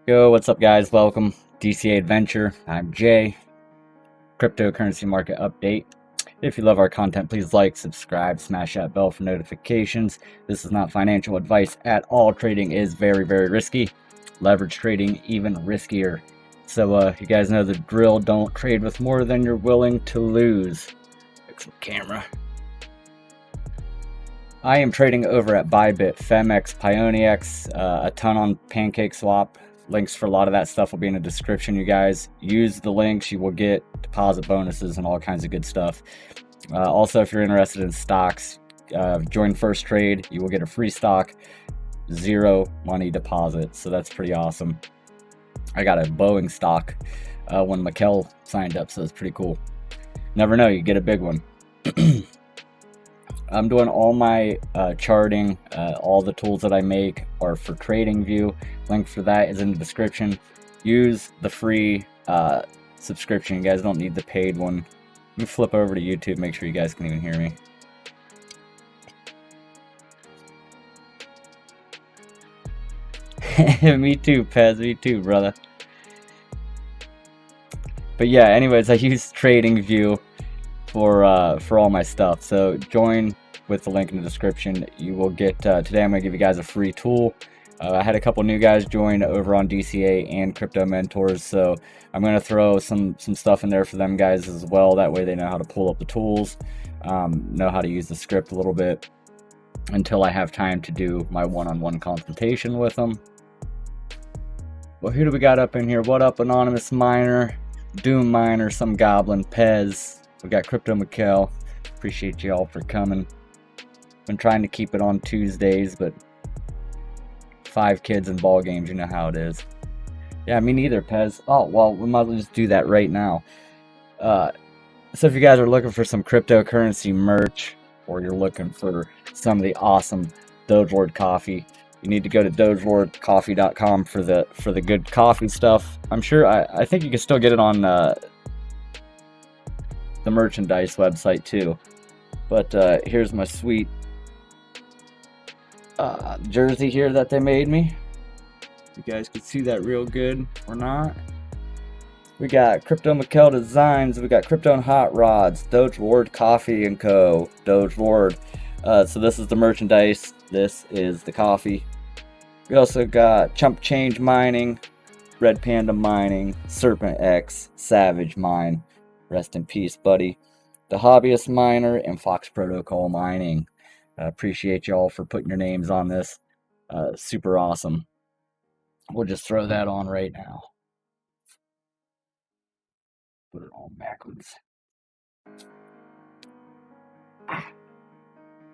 Yo, what's up guys? Welcome. DCA Adventure. I'm Jay. Cryptocurrency market update. If you love our content, please like, subscribe, smash that bell for notifications. This is not financial advice at all. Trading is very, very risky. Leverage trading even riskier. So you guys know the drill. Don't trade with more than you're willing to lose. Fix the camera. I am trading over at Bybit, Phemex, Pionex, a ton on PancakeSwap. Links for a lot of that stuff will be in the description, you guys. Use the links, you will get deposit bonuses and all kinds of good stuff. Also, if you're interested in stocks, join Firstrade. You will get a free stock, 0 money deposit. So that's pretty awesome. I got a Boeing stock when Mikkel signed up, so that's pretty cool. Never know, you get a big one. I'm doing all my charting. All the tools that I make are for TradingView. Link for that is in the description. Use the free subscription. You guys don't need the paid one. Let me flip over to YouTube, make sure you guys can even hear me. Me too, Pez. Me too, brother. But yeah, anyways, I use TradingView for all my stuff. So join with the link in the description. You will get today I'm gonna give you guys a free tool. I had a couple new guys join over on DCA and Crypto Mentors, so I'm gonna throw some stuff in there for them guys as well. That way they know how to pull up the tools, know how to use the script a little bit until I have time to do my one-on-one consultation with them. Well, who do we got up in here? What up, Anonymous Miner, Doom Miner, some Goblin, Pez. We got Crypto Mikkel. Appreciate you all for coming. Been trying to keep it on Tuesdays, but 5 kids and ball games, you know how it is. Yeah, me neither, Pez. Oh, well, we might as well just do that right now. So if you guys are looking for some cryptocurrency merch, or you're looking for some of the awesome DogeLord coffee, you need to go to DogeLordCoffee.com for the good coffee stuff. I'm sure, I think you can still get it on the merchandise website too. But here's my sweet jersey here that they made me. You guys can see that real good or not. We got Crypto Mikkel Designs. We got Crypto and Hot Rods, DogeLord Coffee and Co. DogeLord. So this is the merchandise. This is the coffee. We also got Chump Change Mining, Red Panda Mining, Serpent X, Savage Mine. Rest in peace, buddy. The Hobbyist Miner and Fox Protocol Mining. Appreciate y'all for putting your names on this. Super awesome. We'll just throw that on right now. Put it on backwards.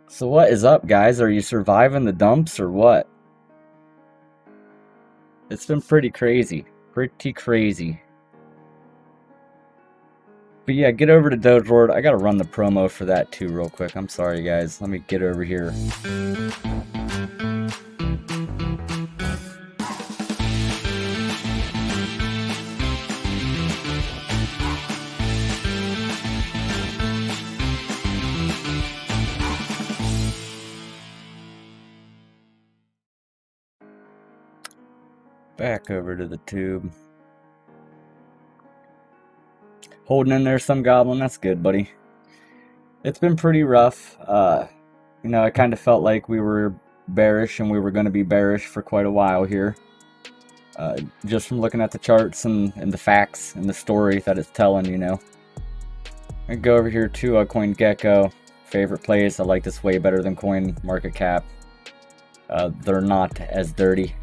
So what is up, guys? Are you surviving the dumps or what? It's been pretty crazy. Pretty crazy. But yeah, get over to DogeLord. I gotta run the promo for that too real quick. I'm sorry guys. Let me get over here. Back over to the tube. Holding in there some Goblin, that's good, buddy. It's been pretty rough. You know, I kind of felt like we were bearish and we were going to be bearish for quite a while here. Just from looking at the charts and the facts and the story that it's telling, you know. I go over here to CoinGecko. Favorite place. I like this way better than CoinMarketCap. They're not as dirty.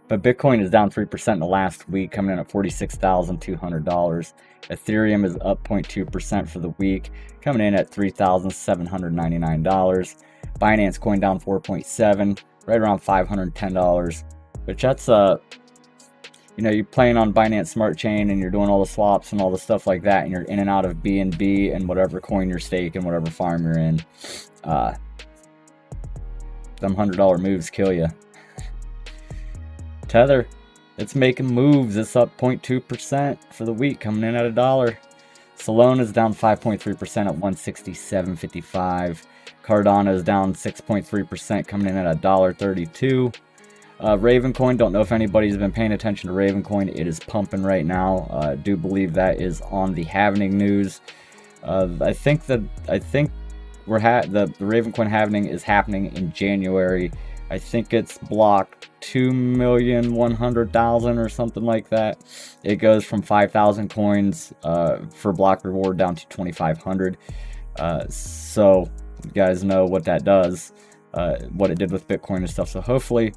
But Bitcoin is down 3% in the last week, coming in at $46,200. Ethereum is up 0.2% for the week, coming in at $3,799. Binance Coin down 4.7%, right around $510. Which that's you know, you're playing on Binance Smart Chain and you're doing all the swaps and all the stuff like that, and you're in and out of BNB and whatever coin you're staking, whatever farm you're in. Them $100 moves kill you. Tether, it's making moves. It's up 0.2% for the week, coming in at $1. Solana is down 5.3% at 167.55. Cardano is down 6.3%, coming in at $1.32. Ravencoin, don't know if anybody's been paying attention to Ravencoin. It is pumping right now. I do believe that is on the halvening news. I think the Ravencoin halvening is happening in January. I think it's block 2,100,000 or something like that. It goes from 5,000 coins for block reward down to 2,500. So you guys know what that does, what it did with Bitcoin and stuff. So hopefully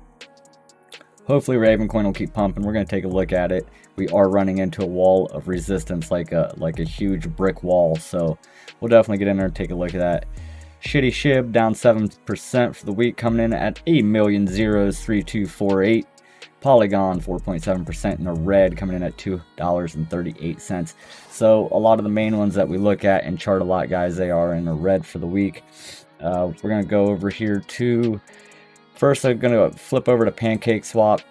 Ravencoin will keep pumping. We're going to take a look at it. We are running into a wall of resistance, like a huge brick wall. So we'll definitely get in there and take a look at that. Shitty Shib down 7% for the week, coming in at 8,000,03248. Polygon 4.7% in the red, coming in at $2.38. So a lot of the main ones that we look at and chart a lot, guys, they are in the red for the week. We're going to go over here to, first I'm going to flip over to PancakeSwap.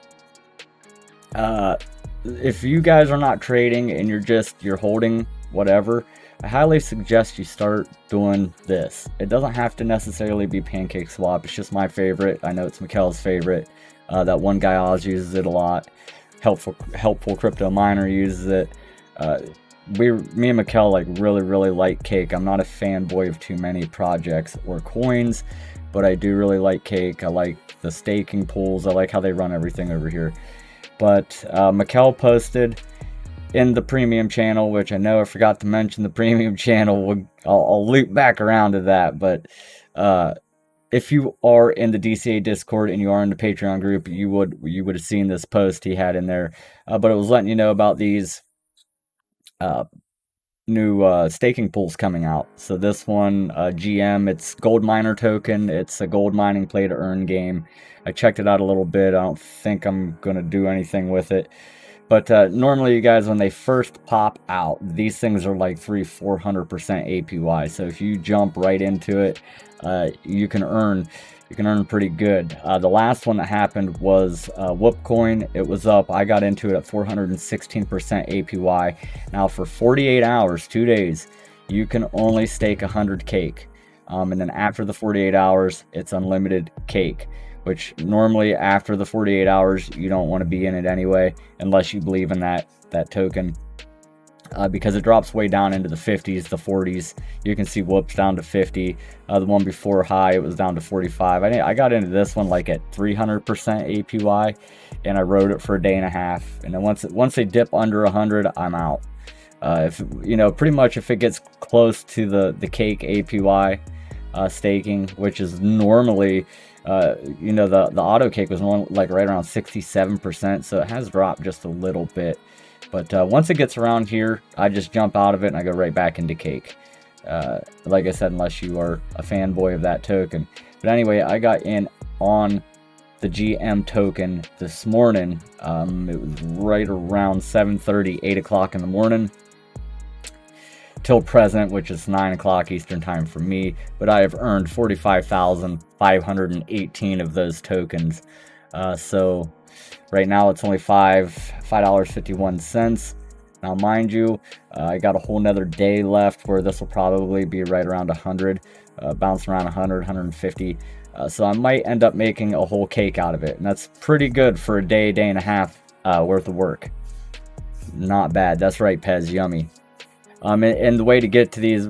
If you guys are not trading and you're holding whatever, I highly suggest you start doing this. It doesn't have to necessarily be PancakeSwap. It's just my favorite. I know it's Mikkel's favorite. That one guy Oz uses it a lot. Helpful Crypto Miner uses it. Me and Mikkel like really like Cake. I'm not a fanboy of too many projects or coins, but I do really like Cake. I like the staking pools. I like how they run everything over here. But Mikkel posted in the premium channel, which I know I forgot to mention the premium channel. I'll loop back around to that. But if you are in the DCA Discord and you are in the Patreon group, you would have seen this post he had in there. But it was letting you know about these new staking pools coming out. So this one, GM, it's gold miner token. It's a gold mining play to earn game. I checked it out a little bit. I don't think I'm gonna do anything with it. But normally, you guys, when they first pop out, these things are like 300–400% APY. So if you jump right into it, you can earn pretty good. The last one that happened was Whoopcoin. It was up. I got into it at 416% APY. Now for 48 hours, 2 days, you can only stake 100 cake. And then after the 48 hours, it's unlimited cake. Which normally after the 48 hours, you don't want to be in it anyway, unless you believe in that token. Because it drops way down into the 50s, the 40s. You can see Whoops down to 50. The one before high, it was down to 45. I got into this one like at 300% APY, and I rode it for a day and a half. And then once they dip under 100, I'm out. If pretty much if it gets close to the cake APY staking, which is normally the auto cake was like right around 67%, so it has dropped just a little bit. But once it gets around here, I just jump out of it and I go right back into cake. Like I said, unless you are a fanboy of that token. But anyway, I got in on the GM token this morning. It was right around 7:30, 8 o'clock in the morning. Till present, which is 9 o'clock Eastern time for me, but I have earned 45,518 of those tokens. So right now it's only $5.51. Now, mind you, I got a whole nother day left where this will probably be right around 100, bouncing around 100, 150. So I might end up making a whole cake out of it, and that's pretty good for a day and a half worth of work. Not bad. That's right, Pez. Yummy. And the way to get to these,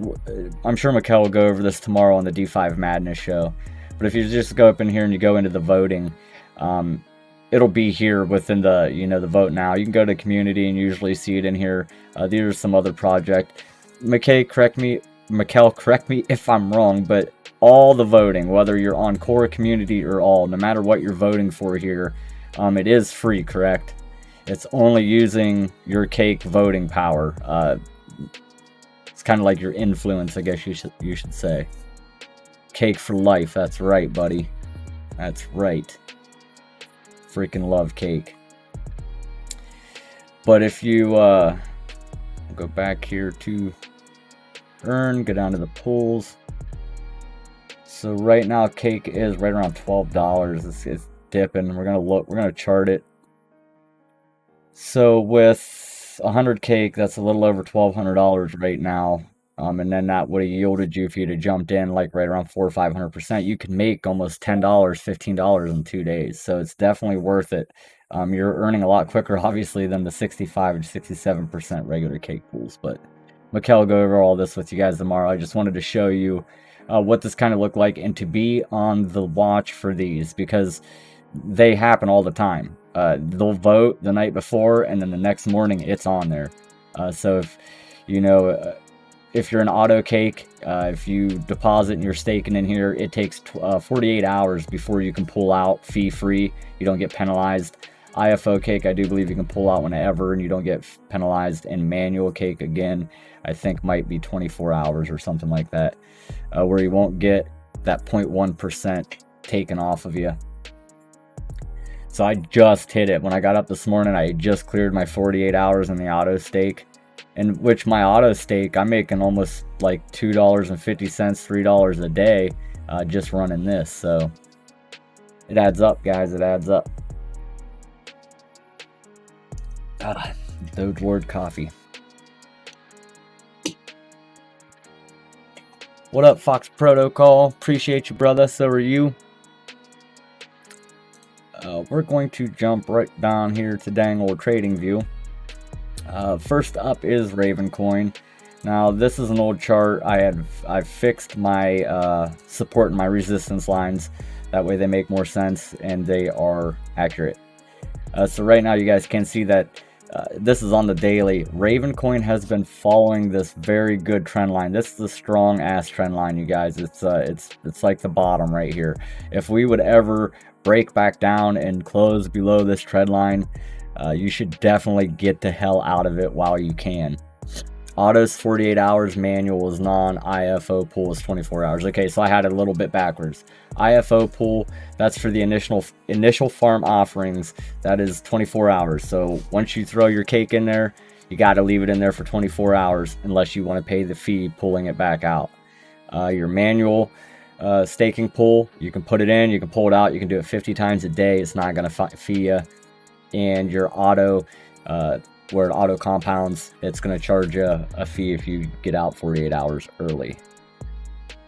I'm sure Mikkel will go over this tomorrow on the D5 Madness show. But if you just go up in here and you go into the voting, it'll be here within the the vote now. You can go to community and usually see it in here. These are some other project. Mikkel, correct me if I'm wrong, but all the voting, whether you're on core, community, or all, no matter what you're voting for here, it is free, correct? It's only using your cake voting power. It's kind of like your influence, I guess you should say. Cake for life. That's right, buddy. That's right. Freaking love cake. But if you go back here to earn, go down to the pools. So right now, cake is right around $12. It's dipping. We're gonna chart it. So with 100 cake, that's a little over $1,200 right now. And then that would have yielded you, if you'd have jumped in like right around 400 or 500%, you could make almost $10, $15 in 2 days. So it's definitely worth it. You're earning a lot quicker, obviously, than the 65 to 67% regular cake pools. But Mikkel will go over all this with you guys tomorrow. I just wanted to show you what this kind of looked like, and to be on the watch for these, because they happen all the time. They'll vote the night before, and then the next morning it's on there. So if you know, if you're an auto cake, if you deposit and you're staking in here, it takes 48 hours before you can pull out fee free. You don't get penalized. IFO cake, I do believe you can pull out whenever and you don't get penalized. And manual cake, again, I think might be 24 hours or something like that, where you won't get that 0.1% taken off of you. So I just hit it. When I got up this morning, I just cleared my 48 hours in the auto stake. And which my auto stake, I'm making almost like $2.50, $3 a day just running this. So it adds up, guys. It adds up. DogeLord coffee. What up, Fox Protocol? Appreciate you, brother. So are you. We're going to jump right down here to dang old trading view. First up is Ravencoin. Now this is an old chart. I've fixed my support and my resistance lines. That way they make more sense and they are accurate. So right now you guys can see that this is on the daily. Ravencoin has been following this very good trend line. This is a strong ass trend line, you guys. It's like the bottom right here. If we would ever break back down and close below this trend line, you should definitely get the hell out of it while you can. Auto's 48 hours, manual is non-IFO pool is 24 hours. Okay, so I had it a little bit backwards. IFO pool, that's for the initial farm offerings. That is 24 hours. So once you throw your cake in there, you got to leave it in there for 24 hours unless you want to pay the fee pulling it back out. Your manual staking pool, you can put it in, you can pull it out, you can do it 50 times a day. It's not going to fee you. And your auto, where it auto compounds, it's going to charge you a fee if you get out 48 hours early.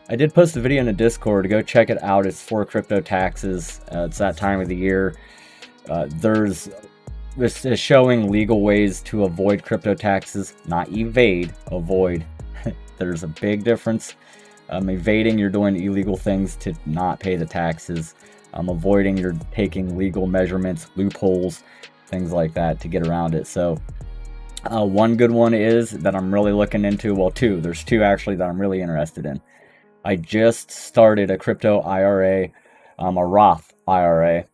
I did post a video in the Discord. Go check it out. It's for crypto taxes. It's that time of the year. This is showing legal ways to avoid crypto taxes, not evade, avoid. There's a big difference. Evading, you're doing illegal things to not pay the taxes. Avoiding, you're taking legal measurements, loopholes, things like that to get around it. So one good one is that I'm really looking into, well, two. There's two actually that I'm really interested in. I just started a crypto IRA, a Roth IRA,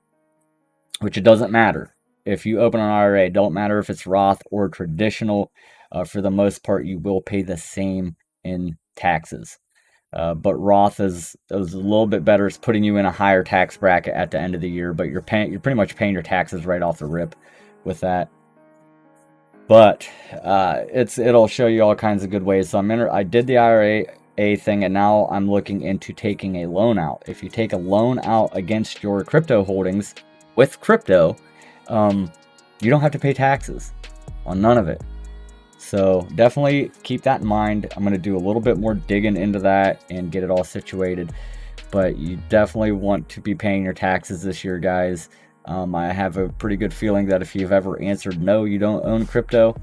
which it doesn't matter. If you open an IRA, it don't matter if it's Roth or traditional. For the most part, you will pay the same in taxes. But Roth is a little bit better. It's putting you in a higher tax bracket at the end of the year, but you're pretty much paying your taxes right off the rip with that. But it'll show you all kinds of good ways. So I did the IRA thing, and now I'm looking into taking a loan out. If you take a loan out against your crypto holdings with crypto, you don't have to pay taxes on none of it. So definitely keep that in mind. I'm going to do a little bit more digging into that and get it all situated. But you definitely want to be paying your taxes this year, guys. I have a pretty good feeling that if you've ever answered no, you don't own crypto,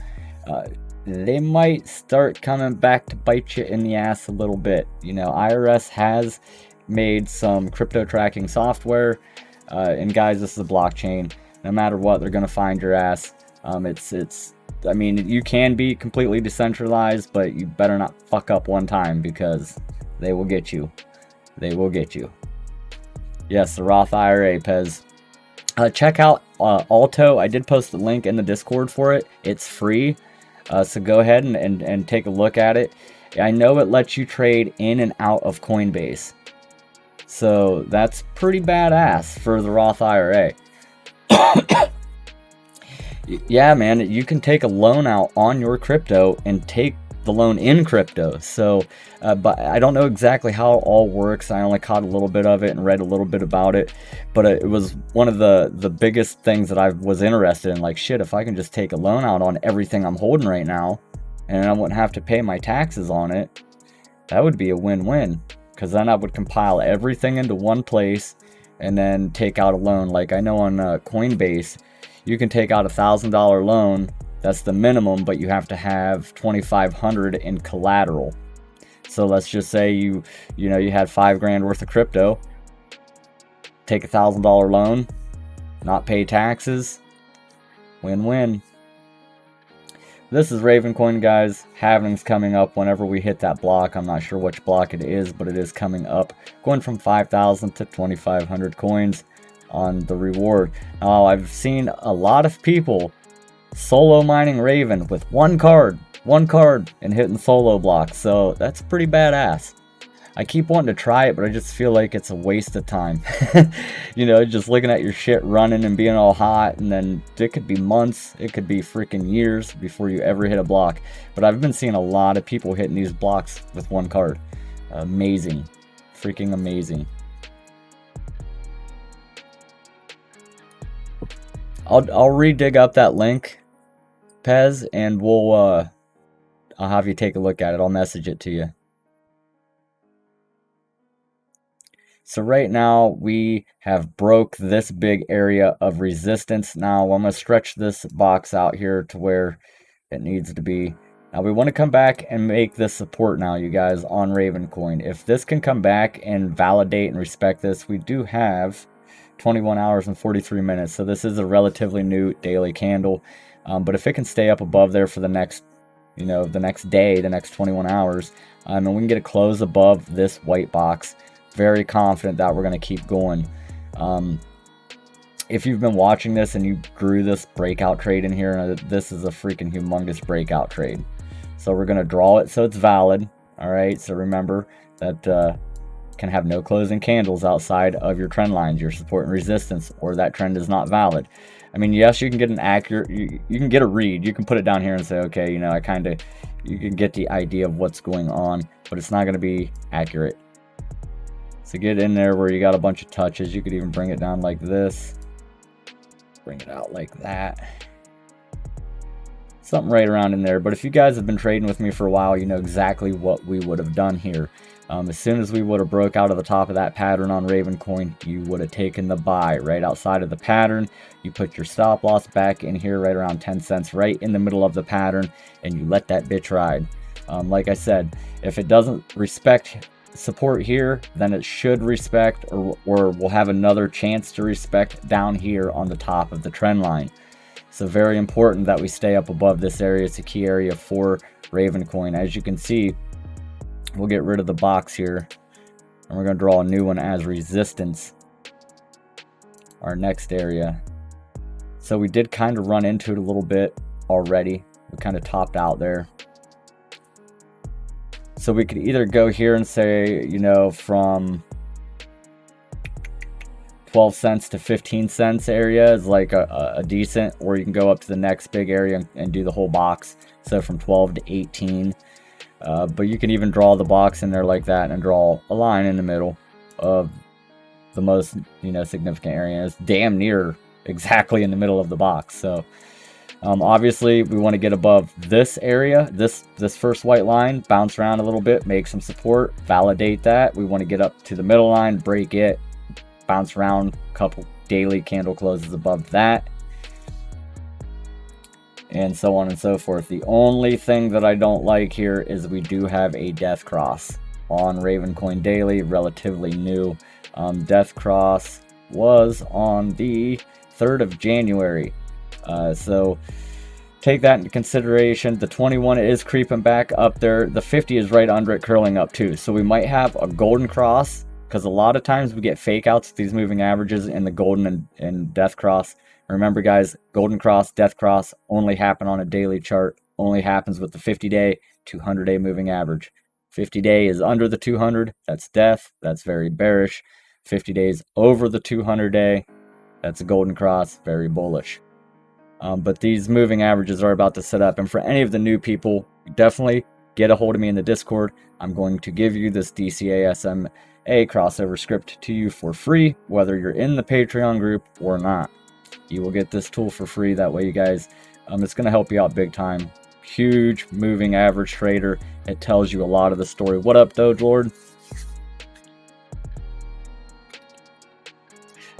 they might start coming back to bite you in the ass a little bit. You know, IRS has made some crypto tracking software. And guys, this is a blockchain. No matter what, they're going to find your ass. I mean, you can be completely decentralized, but you better not fuck up one time because they will get you. They will get you. Yes, the Roth IRA, Pez. Check out Alto. I did post the link in the Discord for it. It's free. So go ahead and take a look at it. I know it lets you trade in and out of Coinbase. So that's pretty badass for the Roth IRA. Yeah, man, you can take a loan out on your crypto and take the loan in crypto. So, but I don't know exactly how it all works. I only caught a little bit of it and read a little bit about it. But it was one of the biggest things that I was interested in. Like, shit, if I can just take a loan out on everything I'm holding right now and I wouldn't have to pay my taxes on it, that would be a win-win, because then I would compile everything into one place and then take out a loan. Like I know on Coinbase, you can take out $1,000 loan. That's the minimum, but you have to have $2,500 in collateral. So let's just say you had $5,000 worth of crypto, take $1,000 loan, not pay taxes, win-win. This is Ravencoin, guys. Halving's coming up whenever we hit that block. I'm not sure which block it is, but it is coming up, going from 5,000 to 2,500 coins on the reward. Now, I've seen a lot of people solo mining Raven with one card, and hitting solo blocks. So that's pretty badass. I keep wanting to try it, but I just feel like it's a waste of time. Just looking at your shit running and being all hot, and then it could be months, it could be freaking years before you ever hit a block. But I've been seeing a lot of people hitting these blocks with one card. Amazing. Freaking amazing. I'll re-dig up that link, Pez, and I'll have you take a look at it. I'll message it to you. So right now we have broke this big area of resistance. Now I'm going to stretch this box out here to where it needs to be. Now we want to come back and make this support now, you guys, on Ravencoin. If this can come back and validate and respect this, we do have 21 hours and 43 minutes. So this is a relatively new daily candle. But if it can stay up above there for the next, the next day, the next 21 hours, and we can get a close above this white box, very confident that we're going to keep going. If you've been watching this and you grew this breakout trade in here, this is a freaking humongous breakout trade. So we're going to draw it so it's valid. All right, so remember that can have no closing candles outside of your trend lines, your support and resistance, or that trend is not valid. I mean, yes, you can get an accurate, you can get a read, you can put it down here and say, okay, you can get the idea of what's going on, but it's not going to be accurate. So get in there where you got a bunch of touches. You could even bring it down like this, bring it out like that, something right around in there. But if you guys have been trading with me for a while, you know exactly what we would have done here. As soon as we would have broke out of the top of that pattern on Ravencoin, you would have taken the buy right outside of the pattern. You put your stop loss back in here right around 10 cents, right in the middle of the pattern, and you let that bitch ride. Like I said, if it doesn't respect support here, then it should respect, or we'll have another chance to respect down here on the top of the trend line. So very important that we stay up above this area. It's a key area for Ravencoin. As you can see, we'll get rid of the box here, and we're going to draw a new one as resistance, our next area. So we did kind of run into it a little bit already. We kind of topped out there. So we could either go here and say, from 12 cents to 15 cents area is like a decent, or you can go up to the next big area and do the whole box. So from 12 to 18. But you can even draw the box in there like that and draw a line in the middle of the most, significant area. It's damn near exactly in the middle of the box. So obviously we want to get above this area, this first white line, bounce around a little bit, make some support, validate that. We want to get up to the middle line, break it, bounce around, a couple daily candle closes above that, and so on and so forth. The only thing that I don't like here is we do have a death cross on Ravencoin daily, relatively new. Death cross was on the 3rd of January. So take that into consideration. The 21 is creeping back up there. The 50 is right under it, curling up too. So we might have a golden cross, because a lot of times we get fake outs with these moving averages in the golden and death cross. Remember, guys, golden cross, death cross only happen on a daily chart, only happens with the 50-day, 200-day moving average. 50-day is under the 200, that's death, that's very bearish. 50 days over the 200-day, that's a golden cross, very bullish. But these moving averages are about to set up, and for any of the new people, definitely get a hold of me in the Discord. I'm going to give you this DCA SMA crossover script to you for free, whether you're in the Patreon group or not. You will get this tool for free. That way, you guys, it's going to help you out big time. huge moving average trader. It tells you a lot of the story. What up, DogeLord?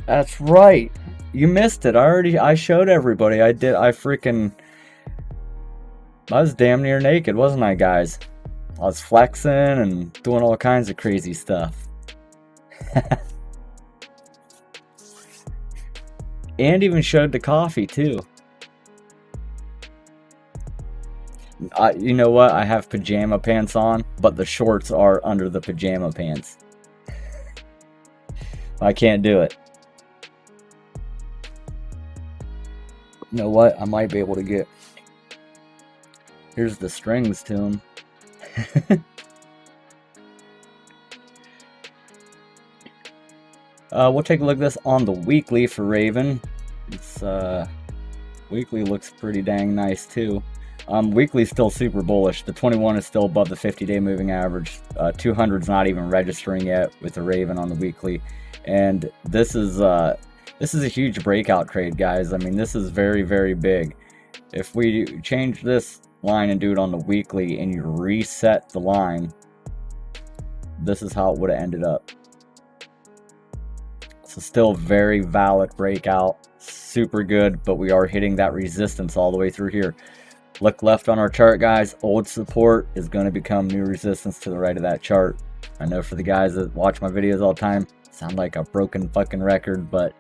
That's right. You missed it. I showed everybody. I was damn near naked, wasn't I, guys? I was flexing and doing all kinds of crazy stuff. And even showed the coffee too. You know what? I have pajama pants on, but the shorts are under the pajama pants. I can't do it. You know what? I might be able to get... Here's the strings to them. We'll take a look at this on the weekly for Raven. It's weekly looks pretty dang nice too. Weekly's still super bullish. The 21 is still above the 50-day moving average. 200's not even registering yet with the Raven on the weekly, and this is a huge breakout trade, guys. I mean, this is very, very big. If we change this line and do it on the weekly, and you reset the line, this is how it would have ended up. So still very valid breakout, super good, but we are hitting that resistance all the way through here. Look left on our chart, guys. Old support is going to become new resistance to the right of that chart. I know for the guys that watch my videos all the time, sound like a broken fucking record, but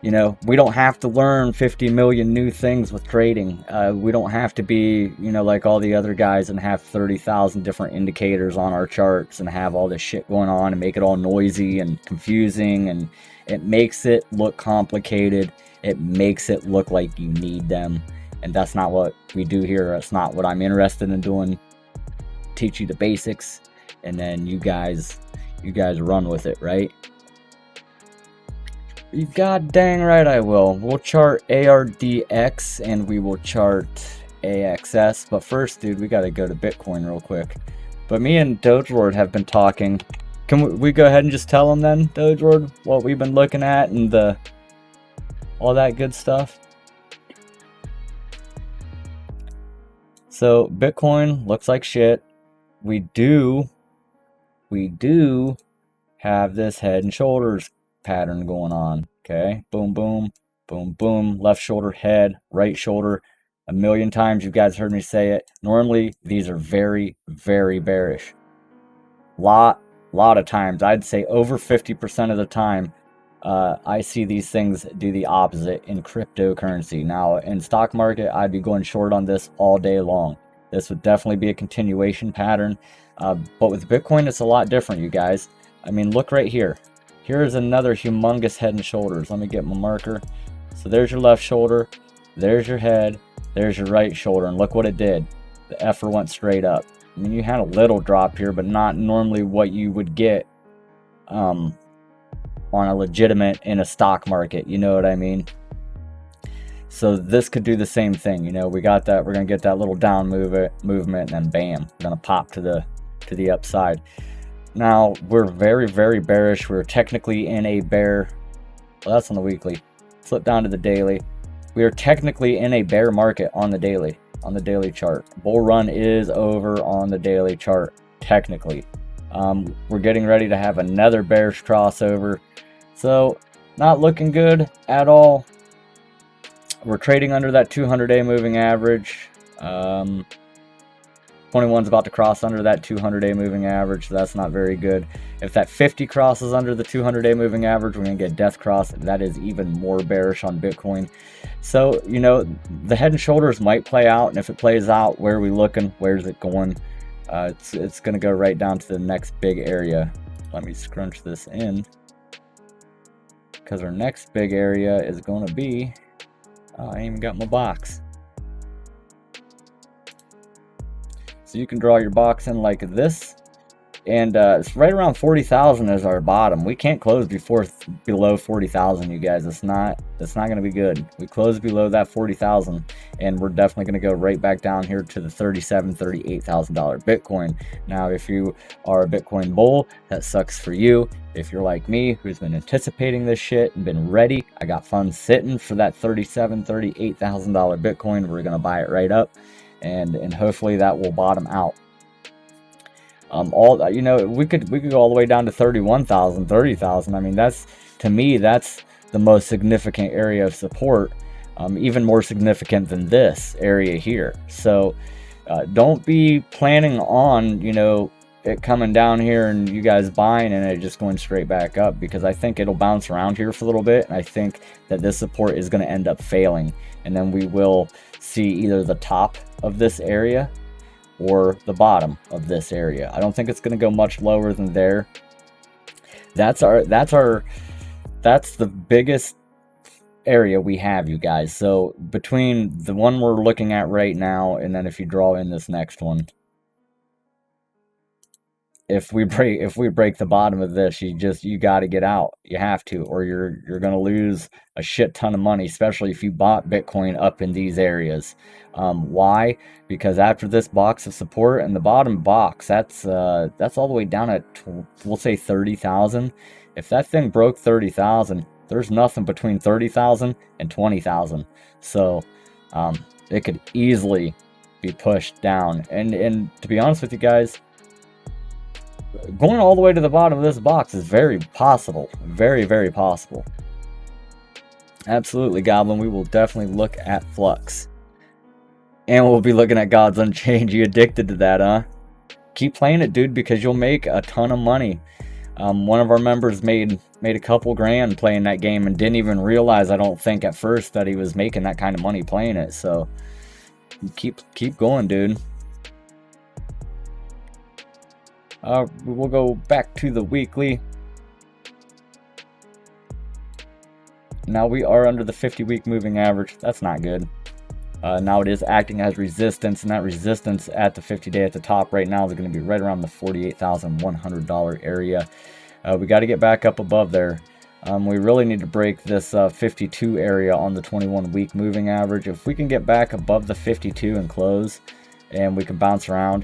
you know, we don't have to learn 50 million new things with trading. We don't have to be, you know, like all the other guys and have 30,000 different indicators on our charts and have all this shit going on and make it all noisy and confusing, and it makes it look complicated. It makes it look like you need them, and that's not what we do here. That's not what I'm interested in doing. Teach you the basics, and then you guys run with it, right? You god dang right I will. We'll chart ARDX and we will chart AXS. But first, dude, we gotta go to Bitcoin real quick. But me and DogeLord have been talking. Can we go ahead and just tell them then, DogeLord, what we've been looking at and all that good stuff? So Bitcoin looks like shit. We do have this head and shoulders pattern going on. Okay, boom, boom, boom, boom, left shoulder, head, right shoulder. A million times you guys heard me say it. Normally these are very, very bearish. Lot of times, I'd say over 50% of the time, I see these things do the opposite in cryptocurrency. Now in stock market, I'd be going short on this all day long. This would definitely be a continuation pattern, but with Bitcoin it's a lot different, you guys. I mean, look right here. Here's another humongous head and shoulders. Let me get my marker. So there's your left shoulder, there's your head, there's your right shoulder, and look what it did. The effer went straight up. I mean, you had a little drop here, but not normally what you would get on a legitimate in a stock market, you know what I mean? So this could do the same thing. You know, we got that, we're gonna get that little down movement, and then bam, we're gonna pop to the upside. Now we're very, very bearish. We're technically in a bear. Well, that's on the weekly. Flip down to the daily. We are technically in a bear market on the daily chart. Bull run is over on the daily chart, technically. We're getting ready to have another bearish crossover. So not looking good at all. We're trading under that 200-day moving average. 21's about to cross under that 200-day moving average, so that's not very good. If that 50 crosses under the 200-day moving average, we're going to get death cross. That is even more bearish on Bitcoin. So, you know, the head and shoulders might play out, and if it plays out, where are we looking? Where's it going? It's going to go right down to the next big area. Let me scrunch this in, because our next big area is going to be... I ain't even got my box. So you can draw your box in like this, and it's right around 40,000 is our bottom. We can't close below 40,000, you guys. It's not going to be good. We close below that 40,000, and we're definitely going to go right back down here to the $38,000 Bitcoin. Now, if you are a Bitcoin bull, that sucks for you. If you're like me, who's been anticipating this shit and been ready, I got funds sitting for that $38,000 Bitcoin. We're going to buy it right up. and hopefully that will bottom out. All, you know, we could go all the way down to 31,000, 30,000. I mean, that's, to me, that's the most significant area of support, even more significant than this area here. So don't be planning on, you know, it coming down here and you guys buying and it just going straight back up, because I think it'll bounce around here for a little bit, and I think that this support is going to end up failing, and then we will see either the top of this area or the bottom of this area. I don't think it's going to go much lower than there. That's the biggest area we have, you guys. So between the one we're looking at right now, and then if you draw in this next one, if we break the bottom of this, you got to get out. You have to, or you're going to lose a shit ton of money, especially if you bought Bitcoin up in these areas. Why? Because after this box of support and the bottom box, that's all the way down at, we'll say 30,000. If that thing broke 30,000, there's nothing between 30,000 and 20,000. So it could easily be pushed down. And to be honest with you guys, going all the way to the bottom of this box is very possible. Very, very possible. Absolutely, Goblin. We will definitely look at Flux. And we'll be looking at Gods Unchained. You addicted to that, huh? Keep playing it, dude, because you'll make a ton of money. One of our members made a couple grand playing that game and didn't even realize, I don't think at first, that he was making that kind of money playing it. So keep going, dude. We'll go back to the weekly. Now we are under the 50-week moving average. That's not good. Now it is acting as resistance, and that resistance at the 50-day at the top right now is going to be right around the $48,100 area. We got to get back up above there. We really need to break this 52 area on the 21-week moving average. If we can get back above the 52 and close, and we can bounce around,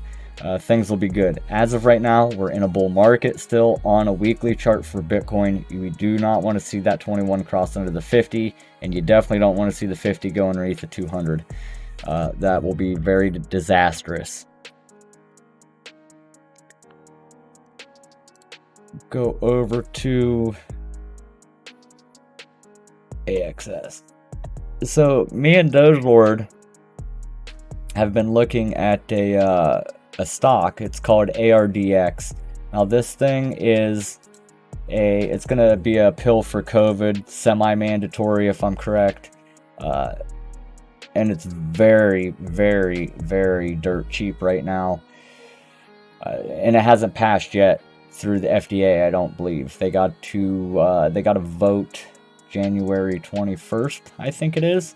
things will be good. As of right now, we're in a bull market still on a weekly chart for Bitcoin. We do not want to see that 21 cross under the 50, and you definitely don't want to see the 50 go underneath the 200. That will be very disastrous. Go over to AXS. So me and DogeLord have been looking at a stock. It's called ARDX. Now this thing is it's gonna be a pill for COVID, semi-mandatory if I'm correct, and it's very, very, very dirt cheap right now, and it hasn't passed yet through the FDA. I don't believe they got to vote January 21st, I think it is.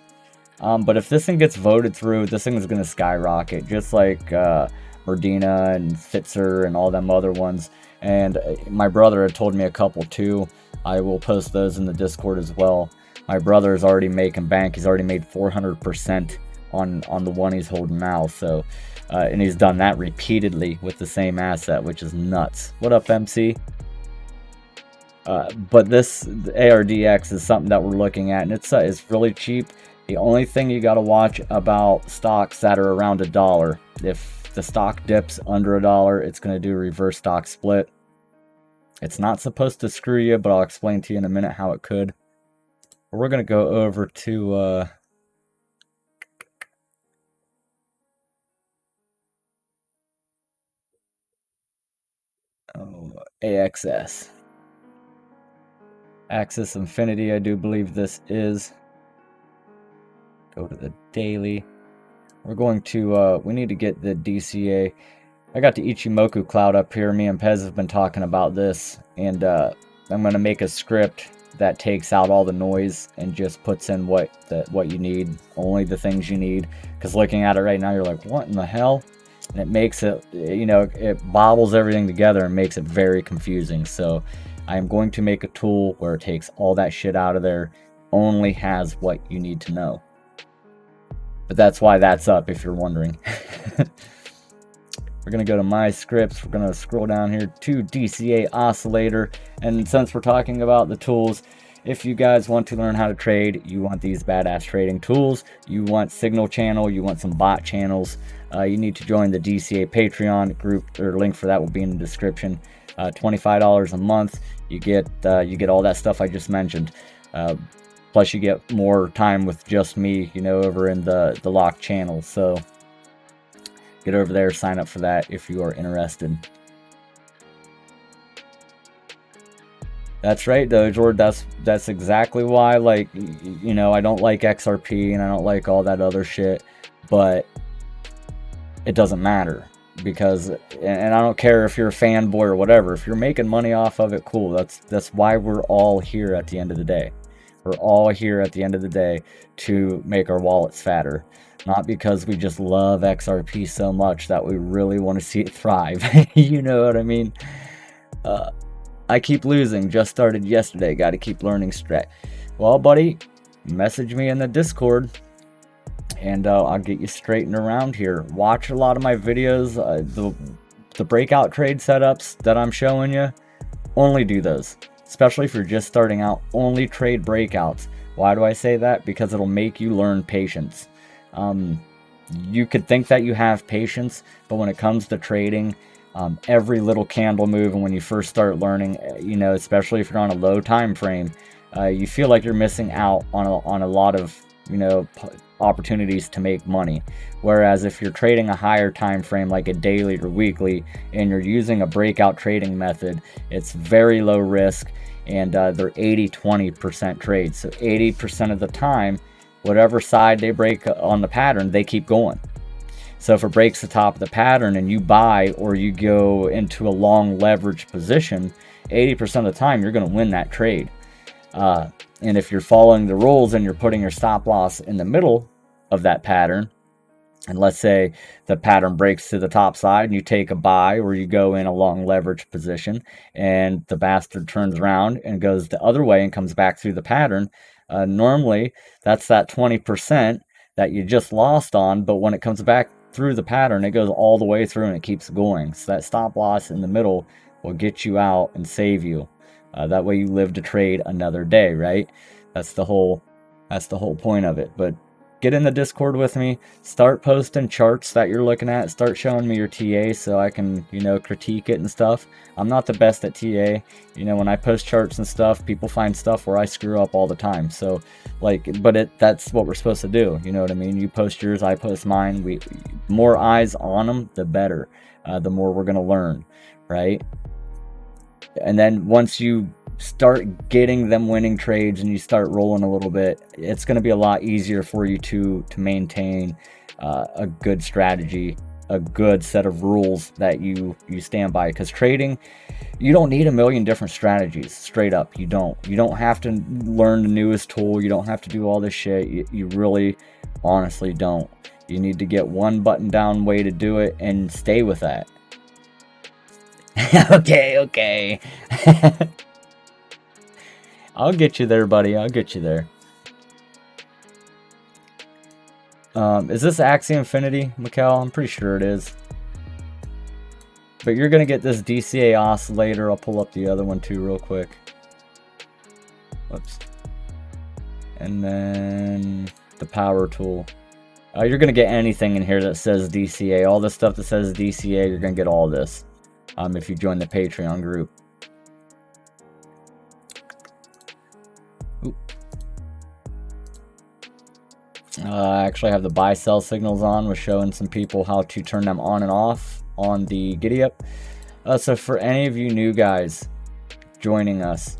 But if this thing gets voted through, this thing is going to skyrocket, just like Merdina and Fitzer and all them other ones. And my brother had told me a couple too. I will post those in the Discord as well. My brother is already making bank. He's already made 400% on the one he's holding now. So, and he's done that repeatedly with the same asset, which is nuts. What up, MC? But this ARDX is something that we're looking at, and it's really cheap. The only thing you got to watch about stocks that are around $1, if the stock dips under $1, it's going to do a reverse stock split. It's not supposed to screw you, but I'll explain to you in a minute how it could. We're going to go over to AXS. Axis Infinity, I do believe this is. Go to the daily. We're going to, we need to get the DCA. I got the Ichimoku cloud up here. Me and Pez have been talking about this, and I'm going to make a script that takes out all the noise and just puts in what you need, only the things you need. Because looking at it right now, you're like, what in the hell? And it makes it, you know, it bobbles everything together and makes it very confusing. So I am going to make a tool where it takes all that shit out of there, only has what you need to know. But that's why that's up, if you're wondering. We're going to go to My Scripts. We're going to scroll down here to DCA Oscillator. And since we're talking about the tools, if you guys want to learn how to trade, you want these badass trading tools, you want signal channel, you want some bot channels, you need to join the DCA Patreon group, or link for that will be in the description. $25 a month, you get all that stuff I just mentioned. Plus you get more time with just me, you know, over in the locked channel. So get over there, sign up for that if you are interested. That's right, DogeLord. That's exactly why, like, you know, I don't like XRP and I don't like all that other shit, but it doesn't matter, because, and I don't care if you're a fanboy or whatever, if you're making money off of it, cool. That's why we're all here at the end of the day. We're all here at the end of the day to make our wallets fatter, not because we just love XRP so much that we really want to see it thrive. You know what I mean? I keep losing, just started yesterday, got to keep learning strat. Well, buddy, message me in the Discord and I'll get you straightened around here. Watch a lot of my videos, the breakout trade setups that I'm showing you, only do those. Especially if you're just starting out, only trade breakouts. Why do I say that? Because it'll make you learn patience. You could think that you have patience, but when it comes to trading, every little candle move, and when you first start learning, you know, especially if you're on a low time frame, you feel like you're missing out on a lot of, you know, opportunities to make money. Whereas if you're trading a higher time frame, like a daily or weekly, and you're using a breakout trading method, it's very low risk, and they're 80-20% trades. So 80% of the time, whatever side they break on the pattern, they keep going. So if it breaks the top of the pattern and you buy, or you go into a long leverage position, 80% of the time you're going to win that trade. And if you're following the rules and you're putting your stop loss in the middle of that pattern, and let's say the pattern breaks to the top side and you take a buy, or you go in a long leverage position and the bastard turns around and goes the other way and comes back through the pattern, normally that's that 20% that you just lost on, but when it comes back through the pattern, it goes all the way through and it keeps going. So that stop loss in the middle will get you out and save you. That way you live to trade another day, right? That's the whole point of it. But get in the Discord with me, start posting charts that you're looking at, start showing me your TA so I can, you know, critique it and stuff. I'm not the best at TA. You know, when I post charts and stuff, people find stuff where I screw up all the time. So, like, but that's what we're supposed to do. You know what I mean? You post yours, I post mine. More eyes on them, the better. The more we're going to learn, right? And then once you start getting them winning trades and you start rolling a little bit, it's going to be a lot easier for you to maintain a good strategy, a good set of rules that you stand by. Because trading, you don't need a million different strategies. Straight up, you don't have to learn the newest tool. You don't have to do all this shit. You really honestly don't. You need to get one button down way to do it and stay with that. Okay. I'll get you there, buddy. I'll get you there. Is this Axie Infinity, Mikkel? I'm pretty sure it is. But you're going to get this DCA oscillator. I'll pull up the other one too real quick. Whoops. And then the power tool. You're going to get anything in here that says DCA. All the stuff that says DCA, you're going to get all this. If you join the Patreon group. I actually have the buy sell signals on. We're showing some people how to turn them on and off on the Giddy-up. So for any of you new guys joining us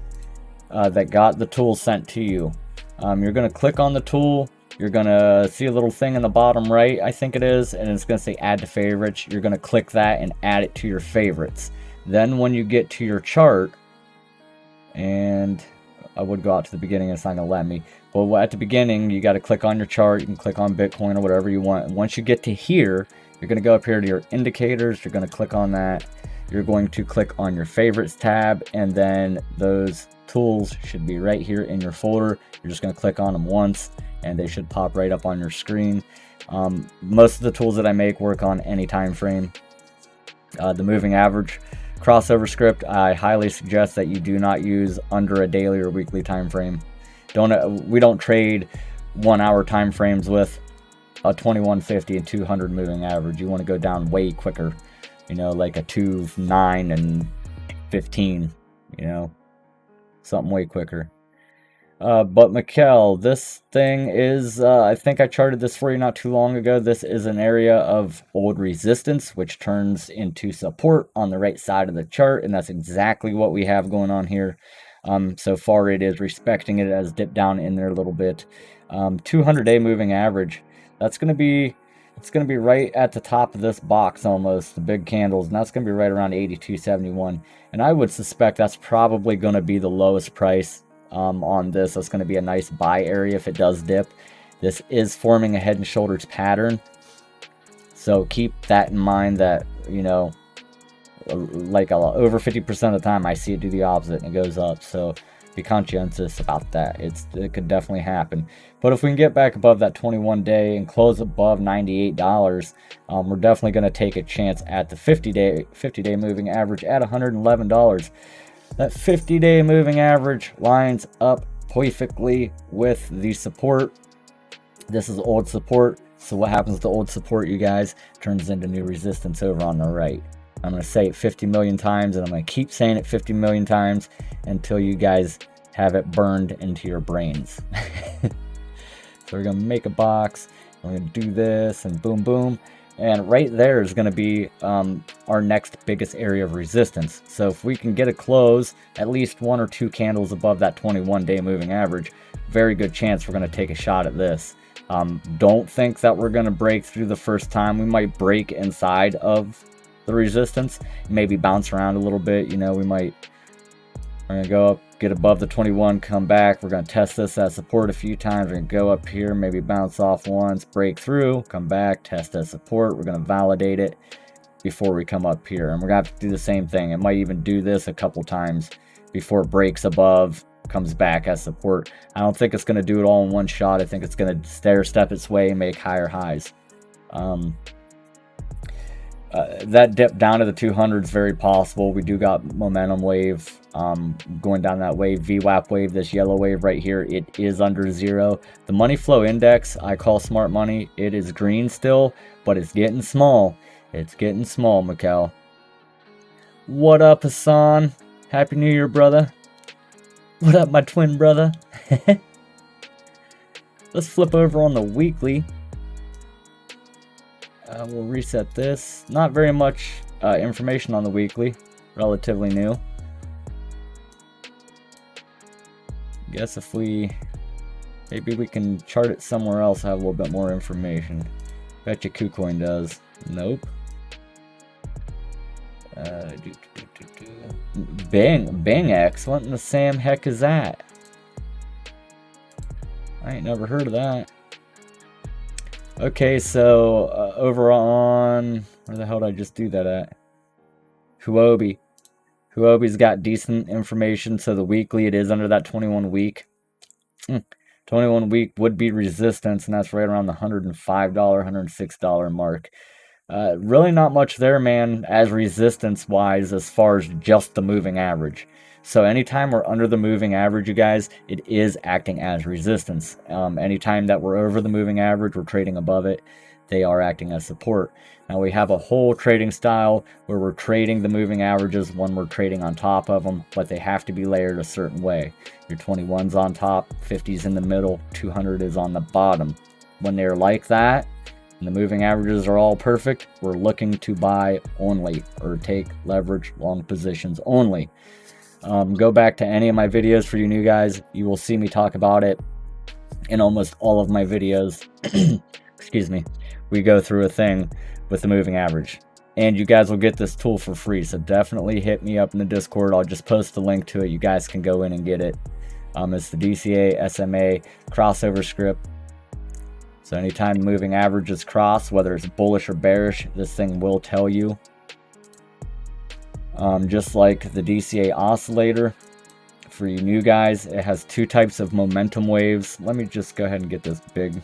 that got the tool sent to you, you're going to click on the tool. You're going to see a little thing in the bottom right, I think it is, and it's going to say add to favorites. You're going to click that and add it to your favorites. Then when you get to your chart, and I would go out to the beginning, it's not going to let me. But at the beginning, you got to click on your chart. You can click on Bitcoin or whatever you want. And once you get to here, you're going to go up here to your indicators. You're going to click on that. You're going to click on your favorites tab, and then those tools should be right here in your folder. You're just going to click on them once, and they should pop right up on your screen. Most of the tools that I make work on any time frame. The moving average Crossover script, I highly suggest that you do not use under a daily or weekly time frame. We don't trade 1 hour time frames with a 2150 and 200 moving average. You want to go down way quicker, you know, like a 2, 9, and 15, you know, something way quicker. But Mikkel, this thing is, I think I charted this for you not too long ago. This is an area of old resistance, which turns into support on the right side of the chart, and that's exactly what we have going on here. So far it is respecting it. It has dipped down in there a little bit. 200-day moving average, it's going to be right at the top of this box almost, the big candles, and that's going to be right around 82.71. And I would suspect that's probably going to be the lowest price on this. That's going to be a nice buy area if it does dip. This is forming a head and shoulders pattern, so keep that in mind, that, you know, like over 50% of the time I see it do the opposite and it goes up. So be conscientious about that. It could definitely happen. But if we can get back above that 21-day and close above $98, we're definitely going to take a chance at the 50-day moving average at $111. That 50-day moving average lines up perfectly with the support. This is old support. So what happens to old support, you guys? Turns into new resistance over on the right. I'm going to say it 50 million times, and I'm going to keep saying it 50 million times until you guys have it burned into your brains. So we're going to make a box. We're going to do this, and boom, boom. And right there is going to be our next biggest area of resistance. So if we can get a close at least 1 or 2 candles above that 21-day moving average, very good chance we're going to take a shot at this. Don't think that we're going to break through the first time. We might break inside of the resistance, maybe bounce around a little bit. You know, we're going to go up, get above the 21, come back. We're going to test this as support a few times. We're going to go up here, maybe bounce off once, break through, come back, test as support. We're going to validate it before we come up here, and we're going to have to do the same thing. It might even do this a couple times before it breaks above, comes back as support. I don't think it's going to do it all in one shot. I think it's going to stair step its way and make higher highs. That dip down to the 200 is very possible. We do got momentum wave going down that wave, VWAP wave, this yellow wave right here. It is under 0. The money flow index, I call smart money. It is green still, but it's getting small. It's getting small, Mikkel. What up, Hassan? Happy New Year, brother. What up, my twin brother? Let's flip over on the weekly. We'll reset this. Not very much information on the weekly. Relatively new. Guess if maybe we can chart it somewhere else, have a little bit more information. Betcha KuCoin does. Nope. Bang X. What in the Sam heck is that? I ain't never heard of that. Okay, so over on, where the hell did I just do that at? Huobi. Huobi's got decent information. So the weekly, it is under that 21 week. 21 week would be resistance, and that's right around the $105, $106 mark. Really not much there, man, as resistance wise, as far as just the moving average. So anytime we're under the moving average, you guys, it is acting as resistance. Anytime that we're over the moving average, we're trading above it, they are acting as support. Now we have a whole trading style where we're trading the moving averages when we're trading on top of them, but they have to be layered a certain way. Your 21's on top, 50's in the middle, 200 is on the bottom. When they're like that, and the moving averages are all perfect, we're looking to buy only, or take leverage long positions only. Go back to any of my videos for you new guys. You will see me talk about it in almost all of my videos. Excuse me. We go through a thing with the moving average. And you guys will get this tool for free. So definitely hit me up in the Discord. I'll just post the link to it. You guys can go in and get it. It's the DCA, SMA, crossover script. So anytime moving averages cross, whether it's bullish or bearish, this thing will tell you. Just like the DCA oscillator, for you new guys, it has 2 types of momentum waves. Let me just go ahead and get this big.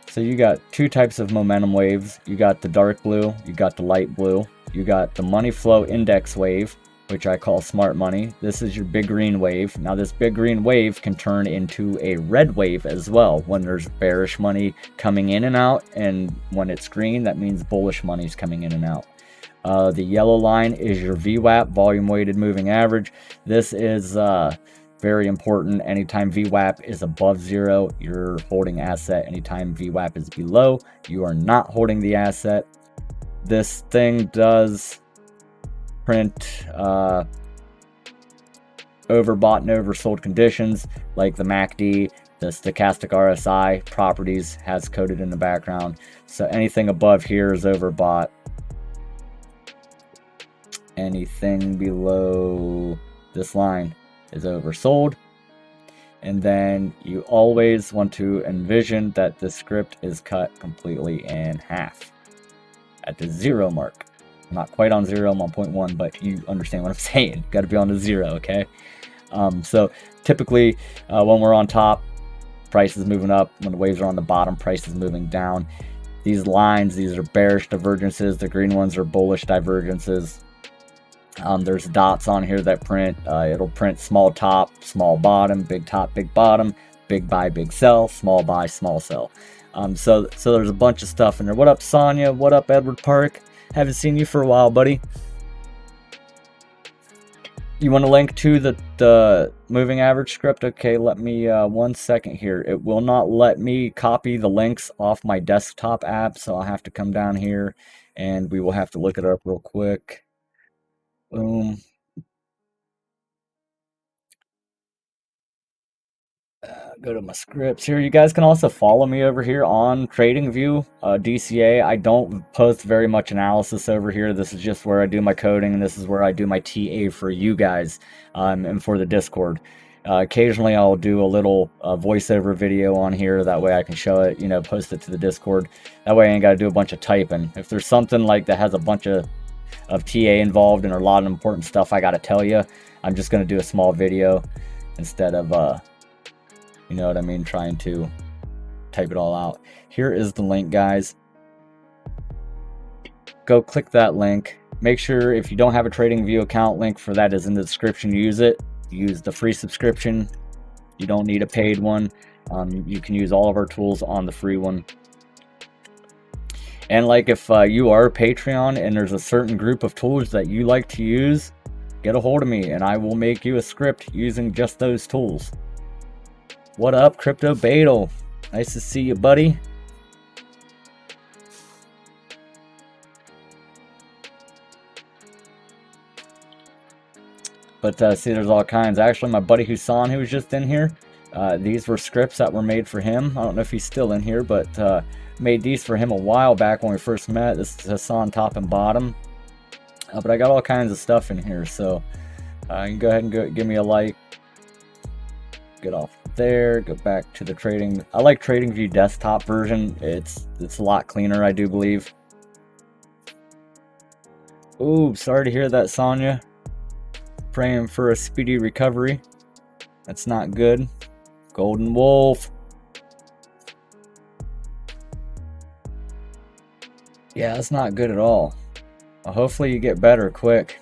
So you got 2 types of momentum waves. You got the dark blue, you got the light blue. You got the money flow index wave, which I call smart money. This is your big green wave. Now this big green wave can turn into a red wave as well when there's bearish money coming in and out, and when it's green, that means bullish money is coming in and out. The yellow line is your VWAP, volume weighted moving average. This is very important. Anytime VWAP is above 0, you're holding asset. Anytime VWAP is below, you are not holding the asset. This thing does print overbought and oversold conditions, like the MACD, the stochastic RSI properties has coded in the background. So anything above here is overbought. Anything below this line is oversold. And then you always want to envision that the script is cut completely in half at the 0 mark. I'm not quite on 0, I'm on 0.1, but you understand what I'm saying. Got to be on the 0, okay? So typically when we're on top, price is moving up. When the waves are on the bottom, price is moving down. These lines, these are bearish divergences. The green ones are bullish divergences. There's dots on here that print. It'll print small top, small bottom, big top, big bottom, big buy, big sell, small buy, small sell. So there's a bunch of stuff in there. What up, Sonia? What up, Edward Park? Haven't seen you for a while, buddy. You want to link to the moving average script? Okay, let me 1 second here. It will not let me copy the links off my desktop app, so I'll have to come down here and we will have to look it up real quick. Boom. Go to my scripts here. You guys can also follow me over here on TradingView, DCA. I don't post very much analysis over here. This is just where I do my coding, and this is where I do my TA for you guys and for the Discord. Occasionally I'll do a little voiceover video on here. That way I can show it, you know, post it to the Discord. That way I ain't got to do a bunch of typing. If there's something like that has a bunch of TA involved and a lot of important stuff I got to tell you, I'm just going to do a small video instead of you know what I mean, trying to type it all out. Here is the link, guys. Go click that link. Make sure if you don't have a TradingView account, link for that is in the description. Use it. Use the free subscription. You don't need a paid one. You can use all of our tools on the free one. And like if you are a Patreon and there's a certain group of tools that you like to use, get a hold of me and I will make you a script using just those tools. What up, Crypto Beetle? Nice to see you, buddy. But see, there's all kinds. Actually, my buddy Hassan, who was just in here, these were scripts that were made for him. I don't know if he's still in here, but made these for him a while back when we first met. This is Hassan top and bottom. But I got all kinds of stuff in here, so you can go ahead and give me a like. Get off there, go back to the trading. I like TradingView desktop version. It's a lot cleaner, I do believe. Ooh, sorry to hear that, Sonia. Praying for a speedy recovery. That's not good. Golden Wolf. Yeah, that's not good at all. Well, hopefully you get better quick.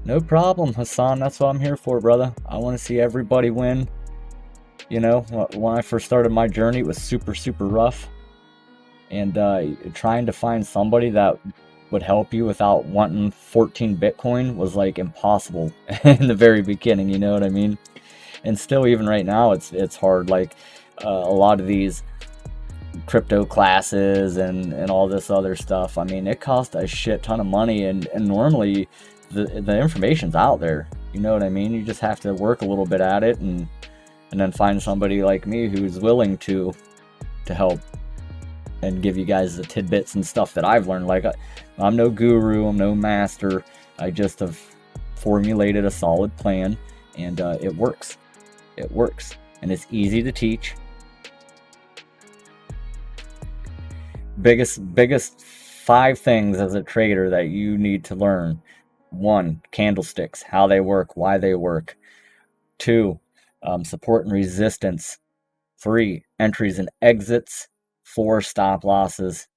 No problem, Hassan. That's what I'm here for, brother. I want to see everybody win. You know, when I first started my journey, it was super, super rough. And trying to find somebody that would help you without wanting 14 Bitcoin was like impossible in the very beginning, you know what I mean? And still, even right now, it's hard. Like a lot of these crypto classes and all this other stuff, I mean, it costs a shit ton of money, and normally the information's out there, you know what I mean? You just have to work a little bit at it and then find somebody like me who's willing to help and give you guys the tidbits and stuff that I've learned. Like I'm no guru, I'm no master. I just have formulated a solid plan, and it works. It works, and it's easy to teach. Biggest 5 things as a trader that you need to learn. 1, candlesticks, how they work, why they work. 2, support and resistance. 3, entries and exits. 4, stop losses.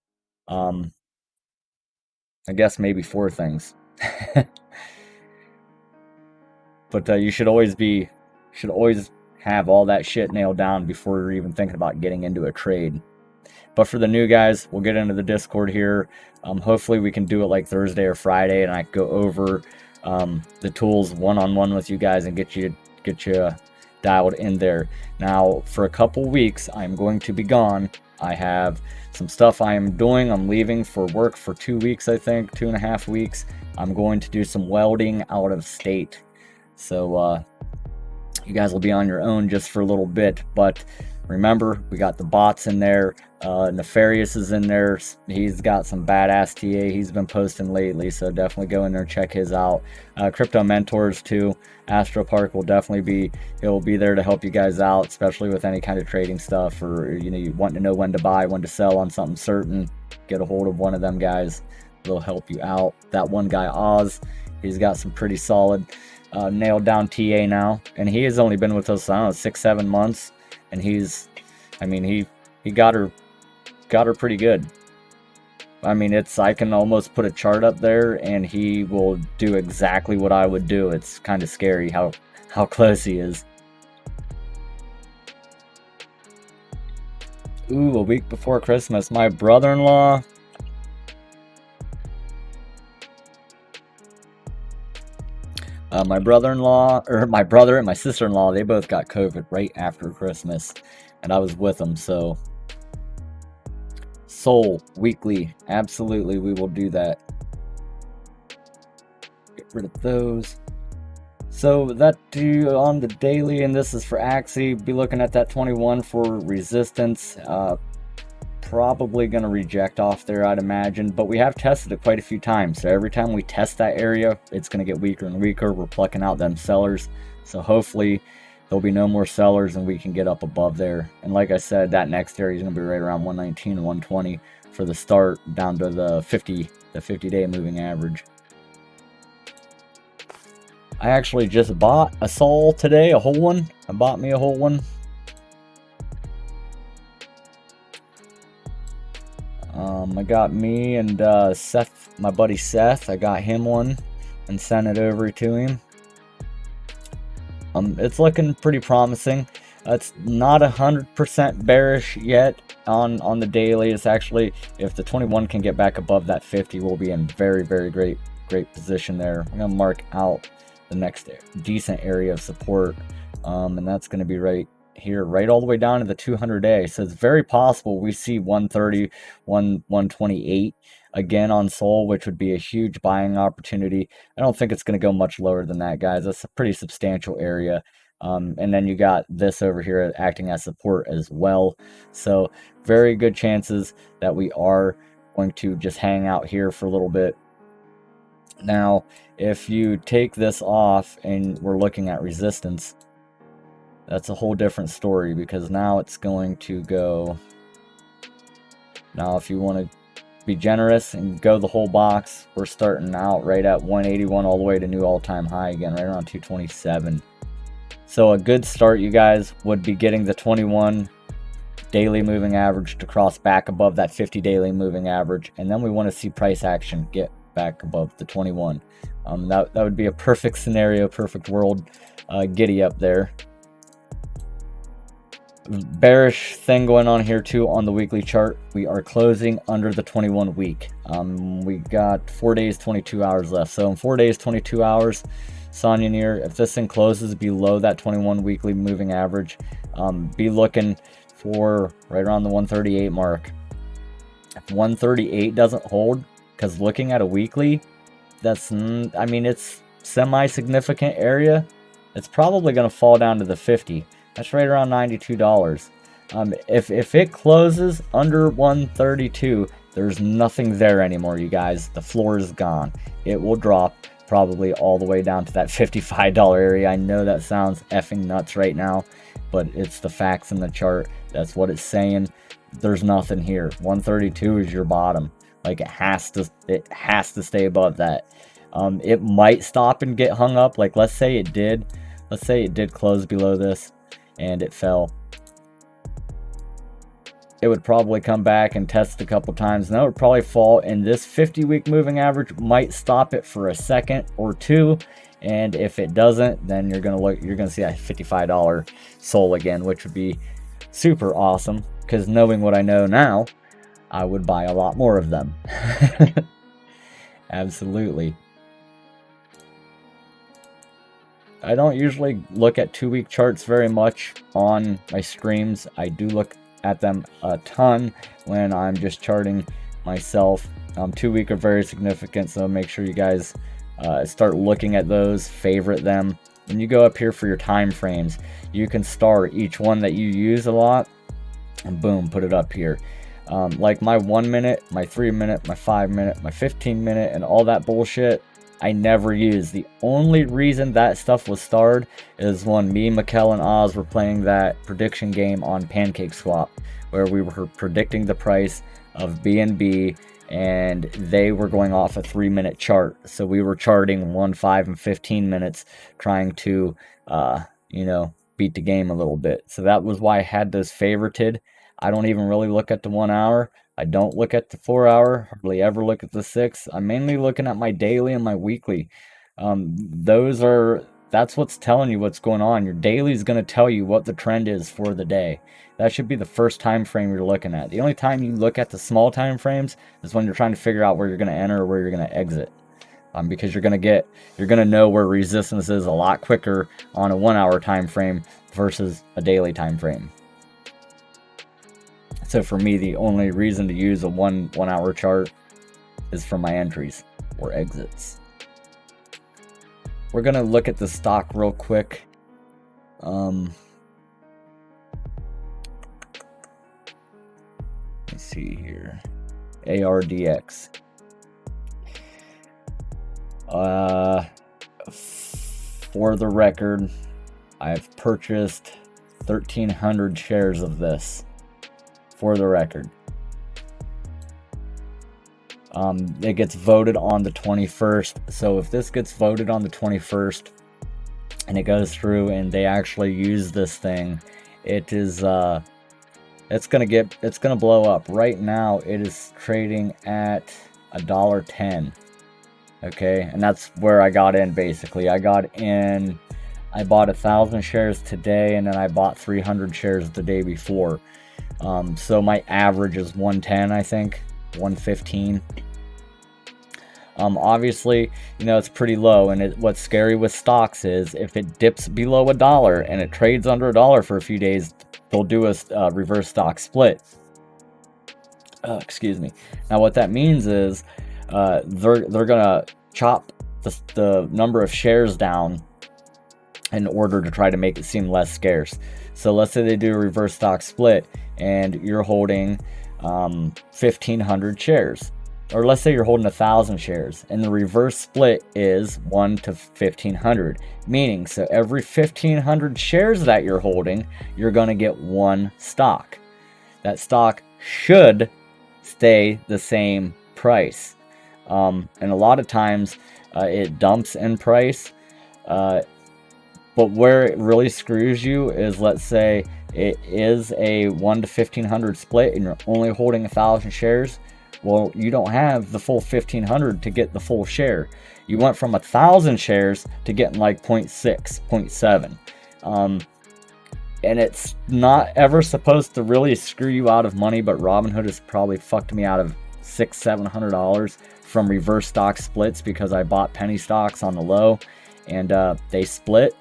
I guess maybe 4 things. But you should always have all that shit nailed down before you're even thinking about getting into a trade. But for the new guys, we'll get into the Discord here. Hopefully we can do it like Thursday or Friday, and I can go over the tools one-on-one with you guys and get you dialed in there. Now, for a couple weeks, I'm going to be gone. I have some stuff I am doing. I'm leaving for work for 2 weeks, I think, 2.5 weeks. I'm going to do some welding out of state. So you guys will be on your own just for a little bit. But remember, we got the bots in there. Nefarious is in there. He's got some badass TA he's been posting lately, so definitely go in there and check his out. Crypto Mentors too. Astropark will definitely be, he'll be there to help you guys out, especially with any kind of trading stuff, or you want to know when to buy, when to sell on something certain. Get a hold of one of them guys. They'll help you out. That one guy, Oz, he's got some pretty solid nailed down TA now, and he has only been with us, I don't know, 6-7 months, and he's, I mean, he got her pretty good. I mean, I can almost put a chart up there and he will do exactly what I would do. It's kind of scary how close he is. Ooh, a week before Christmas, my brother-in-law, my brother and my sister-in-law, they both got COVID right after Christmas, and I was with them. So Soul weekly, absolutely, we will do that. Get rid of those. So that do on the daily, and this is for Axie. Be looking at that 21 for resistance. Probably going to reject off there, I'd imagine, but we have tested it quite a few times, so every time we test that area, it's going to get weaker and weaker. We're plucking out them sellers, so hopefully there'll be no more sellers and we can get up above there. And like I said, that next area is going to be right around 119 and 120 for the start, down to the 50-day moving average. I actually just bought a Sol today, a whole one. I bought me a whole one. I got me and Seth, my buddy Seth, I got him one and sent it over to him. It's looking pretty promising. It's not 100% bearish yet on the daily. It's actually, if the 21 can get back above that 50, we'll be in very, very great position there. I'm gonna mark out the next decent area of support, and that's going to be right here, right all the way down to the 200-day. So it's very possible we see 130, 128 again on Sol, which would be a huge buying opportunity. I don't think it's going to go much lower than that, guys. That's a pretty substantial area. And then you got this over here acting as support as well. So very good chances that we are going to just hang out here for a little bit. Now, if you take this off and we're looking at resistance, that's a whole different story, because now it's going to go. Now, if you want to be generous and go the whole box, we're starting out right at 181 all the way to new all-time high again, right around 227. So a good start, you guys, would be getting the 21 daily moving average to cross back above that 50 daily moving average, and then we want to see price action get back above the 21. That would be a perfect scenario, perfect world. Giddy up there. Bearish thing going on here too on the weekly chart. We are closing under the 21 week. We got 4 days 22 hours left, so in 4 days 22 hours, Sonyaneer, if this thing closes below that 21 weekly moving average, be looking for right around the 138 mark. If 138 doesn't hold, because looking at a weekly, that's, I mean, it's semi-significant area, it's probably going to fall down to the 50. That's right around $92. If it closes under 132, there's nothing there anymore, you guys. The floor is gone. It will drop probably all the way down to that $55 area. I know that sounds effing nuts right now, but it's the facts in the chart. That's what it's saying. There's nothing here. 132 is your bottom. Like, it has to stay above that. It might stop and get hung up. Like, let's say it did close below this and it fell. it would probably come back and test a couple times. And that would probably fall, and this 50-week moving average might stop it for a second or two. And if it doesn't, then you're gonna see that $55 SOL again, which would be super awesome, because knowing what I know now, I would buy a lot more of them. Absolutely. I don't usually look at 2-week charts very much on my streams. I do look at them a ton when I'm just charting myself. 2-week are very significant, so make sure you guys start looking at those, favorite them. When you go up here for your time frames, you can star each one that you use a lot, and boom, put it up here. Like my 1 minute, my 3 minute, my 5 minute, my 15 minute, and all that bullshit, I never use. The only reason that stuff was starred is when me, Mikkel, and Oz were playing that prediction game on Pancake Swap, where we were predicting the price of BNB, and they were going off a 3-minute chart. So we were charting 1, 5, and 15 minutes, trying to, you know, beat the game a little bit. So that was why I had those favorited. I don't even really look at the 1 hour. I don't look at the 4 hour, hardly ever look at the 6. I'm mainly looking at my daily and my weekly. That's what's telling you what's going on. Your daily is going to tell you what the trend is for the day. That should be the first time frame you're looking at. The only time you look at the small time frames is when you're trying to figure out where you're going to enter or where you're going to exit. Because you're going to know where resistance is a lot quicker on a 1 hour time frame versus a daily time frame. So for me, the only reason to use a one hour chart is for my entries or exits. We're going to look at the stock real quick. Let's see here. ARDX. For the record, I've purchased 1,300 shares of this. For the record, it gets voted on the 21st. So if this gets voted on the 21st and it goes through and they actually use this thing, it is it's gonna blow up. Right now it is trading at $1.10. Okay, and that's where I got in. Basically, I bought 1,000 shares today, and then I bought 300 shares the day before. So my average is 110, I think, 115. Obviously, you know, it's pretty low, and what's scary with stocks is if it dips below $1 and it trades under $1 for a few days, they'll do a reverse stock split. Excuse me. Now, what that means is they're gonna chop the number of shares down in order to try to make it seem less scarce. So let's say they do a reverse stock split and you're holding 1,500 shares, or let's say you're holding 1,000 shares, and the reverse split is 1 to 1,500, meaning so every 1,500 shares that you're holding, you're going to get one stock. That stock should stay the same price, and a lot of times it dumps in price, but where it really screws you is, let's say it is a 1 to 1,500 split and you're only holding 1,000 shares. Well, you don't have the full 1,500 to get the full share. You went from 1,000 shares to getting like 0.6, 0.7. And it's not ever supposed to really screw you out of money, but Robinhood has probably fucked me out of $600-700 from reverse stock splits because I bought penny stocks on the low and they split.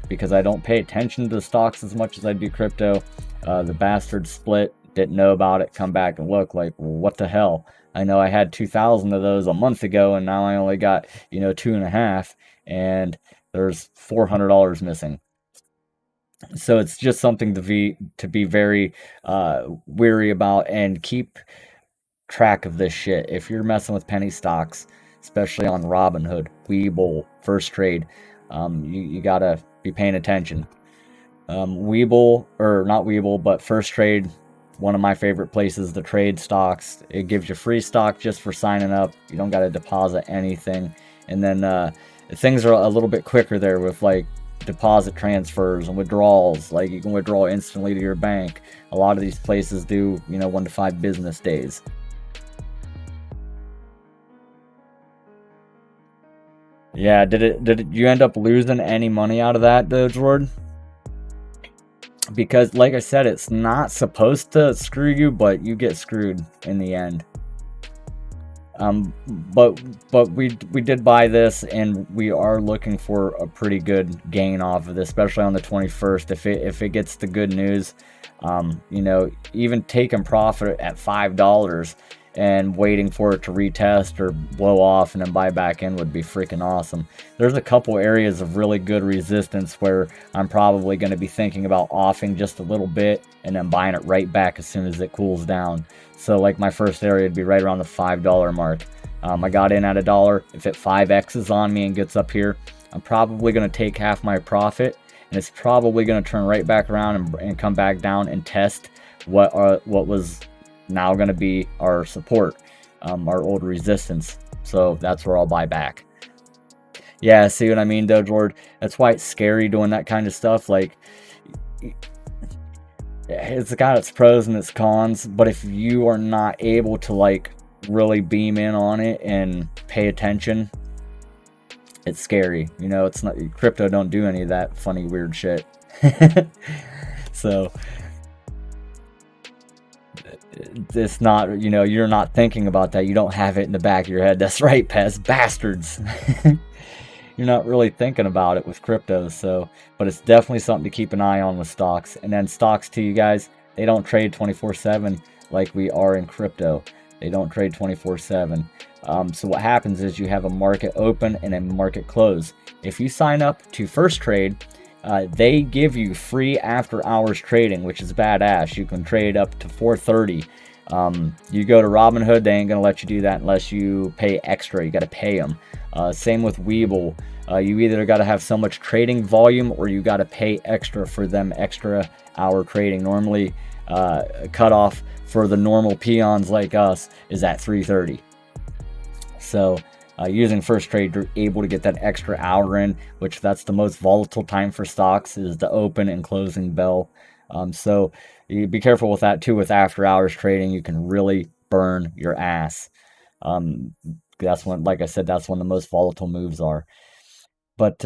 Because I don't pay attention to the stocks as much as I do crypto. The bastard split, didn't know about it, come back and look like, well, what the hell? I know I had 2,000 of those a month ago, and now I only got, 2.5, and there's $400 missing. So it's just something to be very weary about and keep track of this shit. If you're messing with penny stocks, especially on Robinhood, Webull, Firstrade, you gotta be paying attention. Webull, or not Webull, but Firstrade, one of my favorite places to trade stocks. It gives you free stock just for signing up. You don't got to deposit anything. And then things are a little bit quicker there with like deposit transfers and withdrawals. Like, you can withdraw instantly to your bank. A lot of these places do, 1 to 5 business days. Yeah, did you end up losing any money out of that, DogeLord? Because, like I said, it's not supposed to screw you, but you get screwed in the end. But we did buy this, and we are looking for a pretty good gain off of this, especially on the 21st. If it gets the good news, even taking profit at $5 and waiting for it to retest or blow off and then buy back in would be freaking awesome. There's a couple areas of really good resistance where I'm probably going to be thinking about offing just a little bit and then buying it right back as soon as it cools down. So like my first area would be right around the $5 mark. I got in at $1. If it 5x's on me and gets up here, I'm probably going to take half my profit, and it's probably going to turn right back around and come back down and test what was now going to be our support, our old resistance. So that's where I'll buy back. Yeah, see what I mean, DogeLord? That's why it's scary doing that kind of stuff. Like, it's got its pros and its cons, but if you are not able to like really beam in on it and pay attention, it's scary. It's not, crypto don't do any of that funny weird shit. So it's not, you're not thinking about that. You don't have it in the back of your head. That's right, Pez bastards. You're not really thinking about it with crypto. So, but it's definitely something to keep an eye on with stocks. And then stocks too, you guys, they don't trade 24/7 like we are in crypto. They don't trade 24/7. So what happens is you have a market open and a market close. If you sign up to Firstrade, they give you free after hours trading, which is badass. You can trade up to 4:30. You go to Robinhood, they ain't gonna let you do that unless you pay extra. You got to pay them. Same with Webull. You either got to have so much trading volume or you got to pay extra for them extra hour trading. Normally, cutoff for the normal peons like us is at 3:30. So using Firstrade, you're able to get that extra hour in, which that's the most volatile time for stocks, is the open and closing bell. So you be careful with that too. With after hours trading, you can really burn your ass. That's when, like I said, that's when the most volatile moves are. But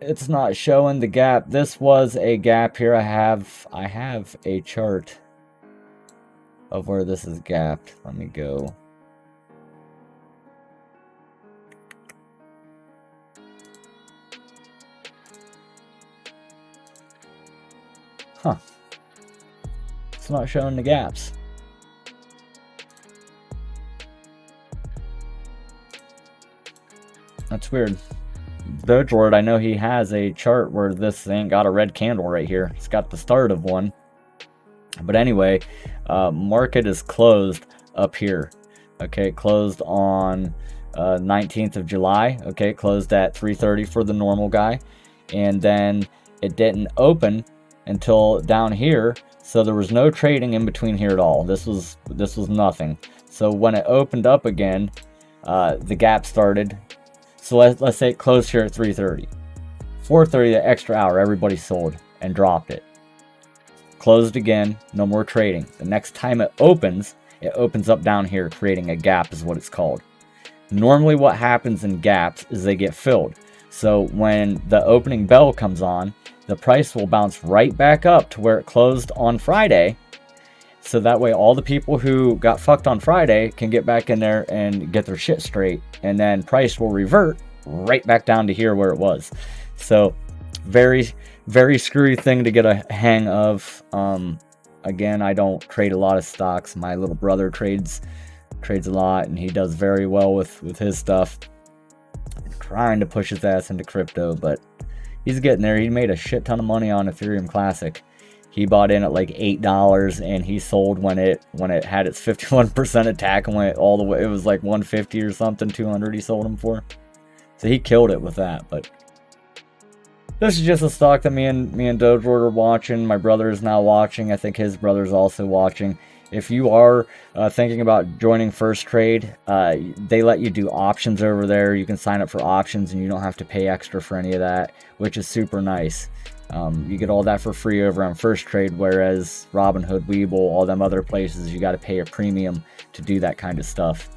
it's not showing the gap. This was a gap here. I have a chart of where this is gapped. Let me go. Huh. It's not showing the gaps. That's weird. DogeLord, I know he has a chart where this ain't got a red candle right here. It's got the start of one. But anyway, market is closed up here. Okay, closed on 19th of July. Okay, closed at 3:30 for the normal guy. And then it didn't open until down here. So there was no trading in between here at all. This was nothing. So when it opened up again, the gap started. So let's say it closed here at 3:30. 4:30, the extra hour, everybody sold and dropped it. Closed again, no more trading. The next time it opens up down here, creating a gap is what it's called. Normally what happens in gaps is they get filled. So when the opening bell comes on, the price will bounce right back up to where it closed on Friday. So that way all the people who got fucked on Friday can get back in there and get their shit straight. And then price will revert right back down to here where it was. So very, very screwy thing to get a hang of. Again, I don't trade a lot of stocks. My little brother trades a lot, and he does very well with his stuff. I'm trying to push his ass into crypto, but he's getting there. He made a shit ton of money on Ethereum Classic. He bought in at like $8, and he sold when it had its 51% attack and went all the way. It was like 150 or something, 200. He sold them for. So he killed it with that. But this is just a stock that me and DogeLord are watching. My brother is now watching. I think his brother's also watching. if you are thinking about joining Firstrade, they let you do options over there. You can sign up for options and you don't have to pay extra for any of that, which is super nice. You get all that for free over on Firstrade, whereas Robinhood, Webull, all them other places, you got to pay a premium to do that kind of stuff.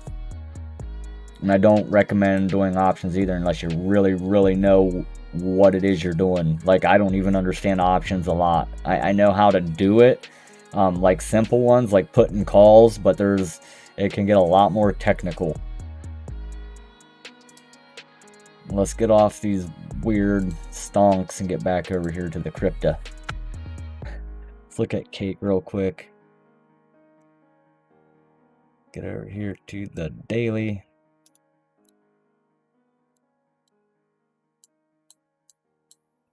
And I don't recommend doing options either unless you really know what it is you're doing. Like, I don't even understand options a lot. I know how to do it, like simple ones like putting calls, but it can get a lot more technical. Let's get off these weird stonks and get back over here to the crypto. Let's look at Cake real quick. Get over here to the daily.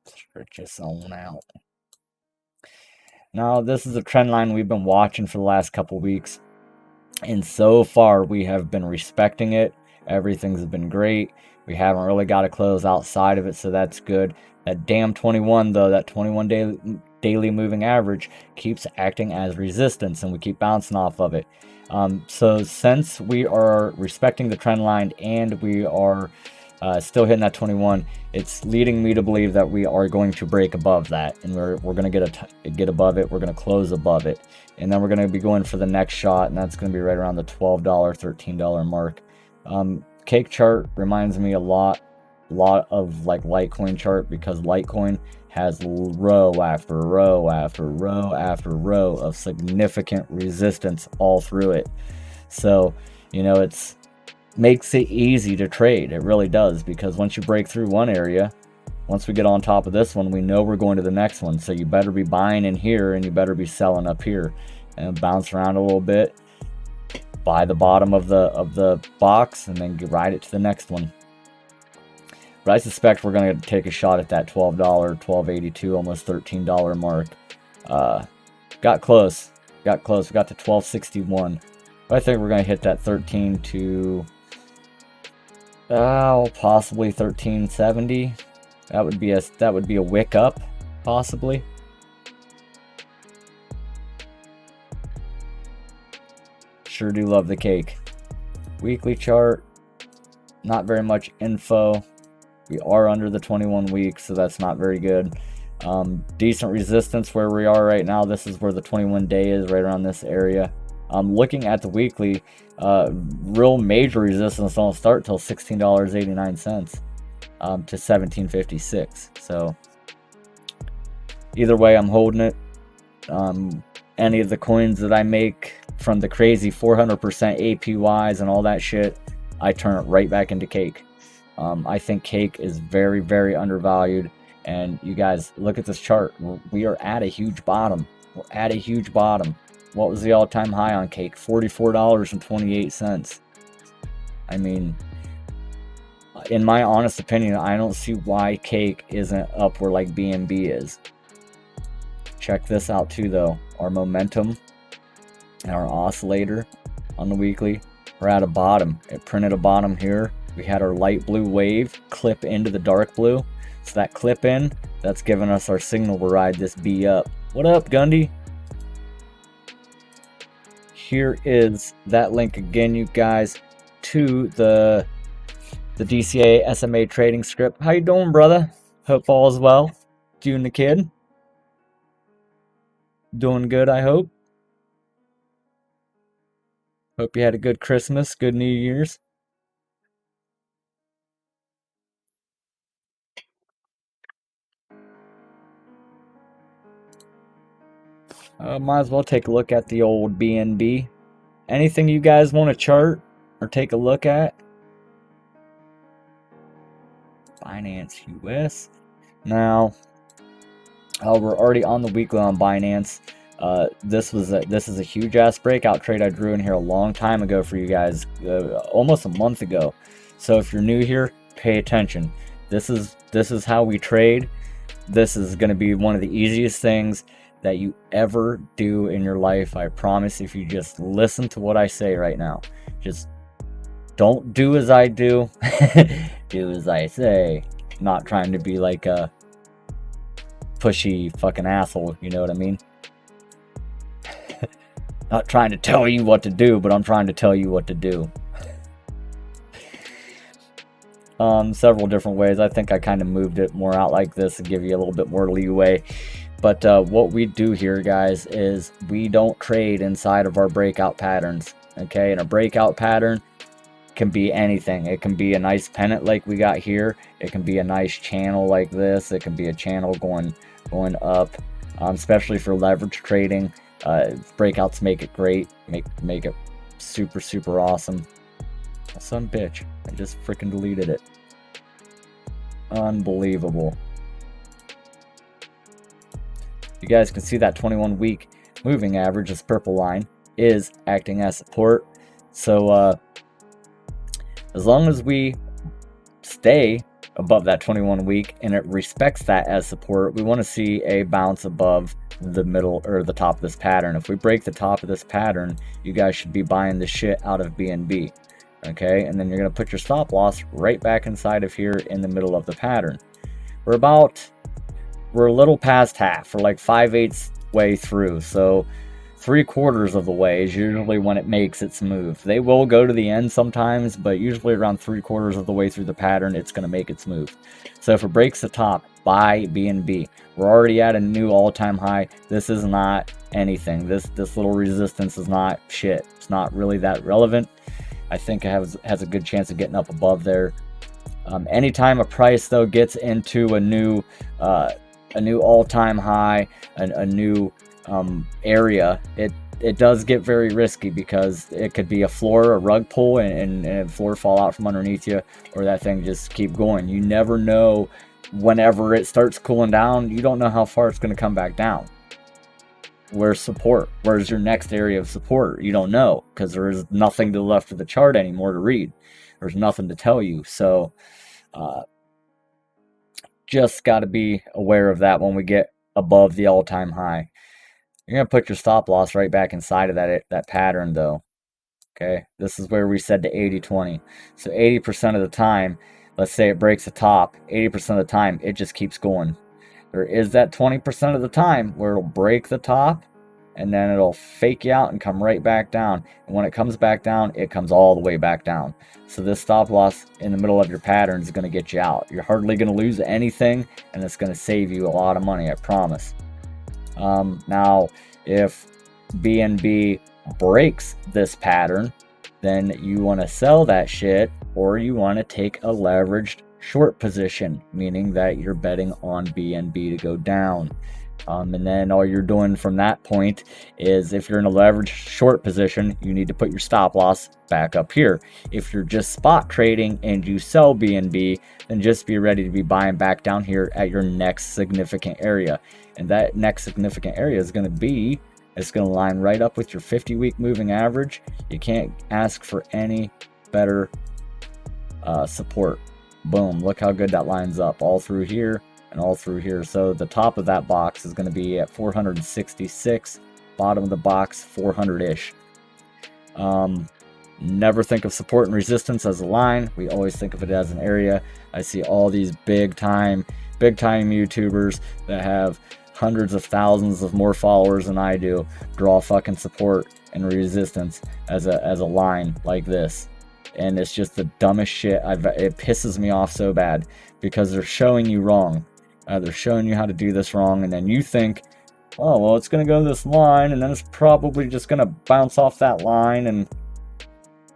Stretch this on out. Now, this is a trend line we've been watching for the last couple weeks, and so far we have been respecting it. Everything's been great. We haven't really got to close outside of it, so that's good. That damn 21 though, that 21 daily moving average keeps acting as resistance, and we keep bouncing off of it. So since we are respecting the trend line and we are still hitting that 21, it's leading me to believe that we are going to break above that, and we're going to get above it. We're going to close above it, and then we're going to be going for the next shot, and that's going to be right around the $12, $13 mark. Cake chart reminds me a lot of like Litecoin chart, because Litecoin has row after row after row after row of significant resistance all through it. So, you know, it's makes it easy to trade. It really does, because once you break through one area, once we get on top of this one, we know we're going to the next one. So you better be buying in here and you better be selling up here, and bounce around a little bit, buy the bottom of the box, and then ride it to the next one. But I suspect we're going to take a shot at that $12, $12.82, almost $13 mark. Got close. We got to $12.61. But I think we're going to hit that 13 to possibly 13.70. That would be a wick up, possibly. Sure do love the cake. Weekly chart, not very much info. We are under the 21 weeks, so that's not very good. Decent resistance where we are right now. This is where the 21 day is, right around this area. Looking at the weekly, real major resistance don't start till $16.89 to $17.56. So either way, I'm holding it. Any of the coins that I make from the crazy 400% APYs and all that shit, I turn it right back into cake. I think cake is very undervalued, and you guys look at this chart. We are at a huge bottom. We're at a huge bottom. What was the all-time high on cake? $44.28. I mean, in my honest opinion, I don't see why cake isn't up where like BNB is. Check this out too though. Our momentum and our oscillator on the weekly, we're at a bottom. It printed a bottom here. We had our light blue wave clip into the dark blue. So that clip in, that's giving us our signal to ride this B up. What up, Gundy? Here is that link again, you guys, to the DCA SMA trading script. How you doing, brother? Hope all is well. You and the kid? Doing good, I hope. Hope you had a good Christmas, good New Year's. Might as well take a look at the old BNB. Anything you guys want to chart or take a look at? Binance US. Now, we're already on the weekly on Binance. This is a huge ass breakout trade I drew in here a long time ago for you guys, almost a month ago. So if you're new here, pay attention. This is how we trade. This is going to be one of the easiest things that you ever do in your life. I promise, if you just listen to what I say right now. Just don't do as I do. Do as I say. Not trying to be like a pushy fucking asshole, you know what I mean? Not trying to tell you what to do, but I'm trying to tell you what to do. Several different ways. I think I kind of moved it more out like this to give you a little bit more leeway. But what we do here, guys, is we don't trade inside of our breakout patterns. Okay, and a breakout pattern can be anything. It can be a nice pennant like we got here. It can be a nice channel like this. It can be a channel going up, especially for leverage trading. Breakouts make it great. Make it super awesome. Son bitch, I just freaking deleted it. Unbelievable. You guys can see that 21-week moving average, this purple line, is acting as support. So as long as we stay above that 21-week and it respects that as support, we want to see a bounce above the middle or the top of this pattern. If we break the top of this pattern, you guys should be buying the shit out of BNB. Okay, and then you're going to put your stop loss right back inside of here in the middle of the pattern. We're a little past half. We're like 5/8 way through, so 3/4 of the way is usually when it makes its move. They will go to the end sometimes, but usually around 3/4 of the way through the pattern, it's going to make its move. So if it breaks the top, buy BNB. We're already at a new all-time high. This is not anything. This little resistance is not shit. It's not really that relevant. I think it has a good chance of getting up above there. Anytime a price though gets into a new all-time high, a new area, it does get very risky, because it could be a floor, a rug pull, and a floor fall out from underneath you, or that thing just keep going. You never know. Whenever it starts cooling down, you don't know how far it's going to come back down. Where's support? Where's your next area of support? You don't know, because there is nothing to the left of the chart anymore to read. There's nothing to tell you. So just got to be aware of that when we get above the all-time high. You're going to put your stop loss right back inside of that pattern though. Okay, this is where we said to 80-20. So 80% of the time, let's say it breaks the top, 80% of the time it just keeps going. There is that 20% of the time where it'll break the top and then it'll fake you out and come right back down. And when it comes back down, it comes all the way back down. So this stop loss in the middle of your pattern is going to get you out. You're hardly going to lose anything, and it's going to save you a lot of money, I promise. Now, if BNB breaks this pattern, then you want to sell that shit, or you want to take a leveraged short position, meaning that you're betting on BNB to go down. And then all you're doing from that point is, if you're in a leveraged short position, you need to put your stop loss back up here. If you're just spot trading and you sell BNB, then just be ready to be buying back down here at your next significant area. And that next significant area is going to be, it's going to line right up with your 50-week moving average. You can't ask for any better support. Boom, look how good that lines up all through here and all through here. So the top of that box is going to be at 466, bottom of the box 400-ish. Never think of support and resistance as a line. We always think of it as an area. I see all these big time YouTubers that have hundreds of thousands of more followers than I do draw fucking support and resistance as a line like this. And it's just the dumbest shit. It pisses me off so bad, because they're showing you wrong. They're showing you how to do this wrong, and then you think, oh, well, it's going to go this line, and then it's probably just going to bounce off that line, and it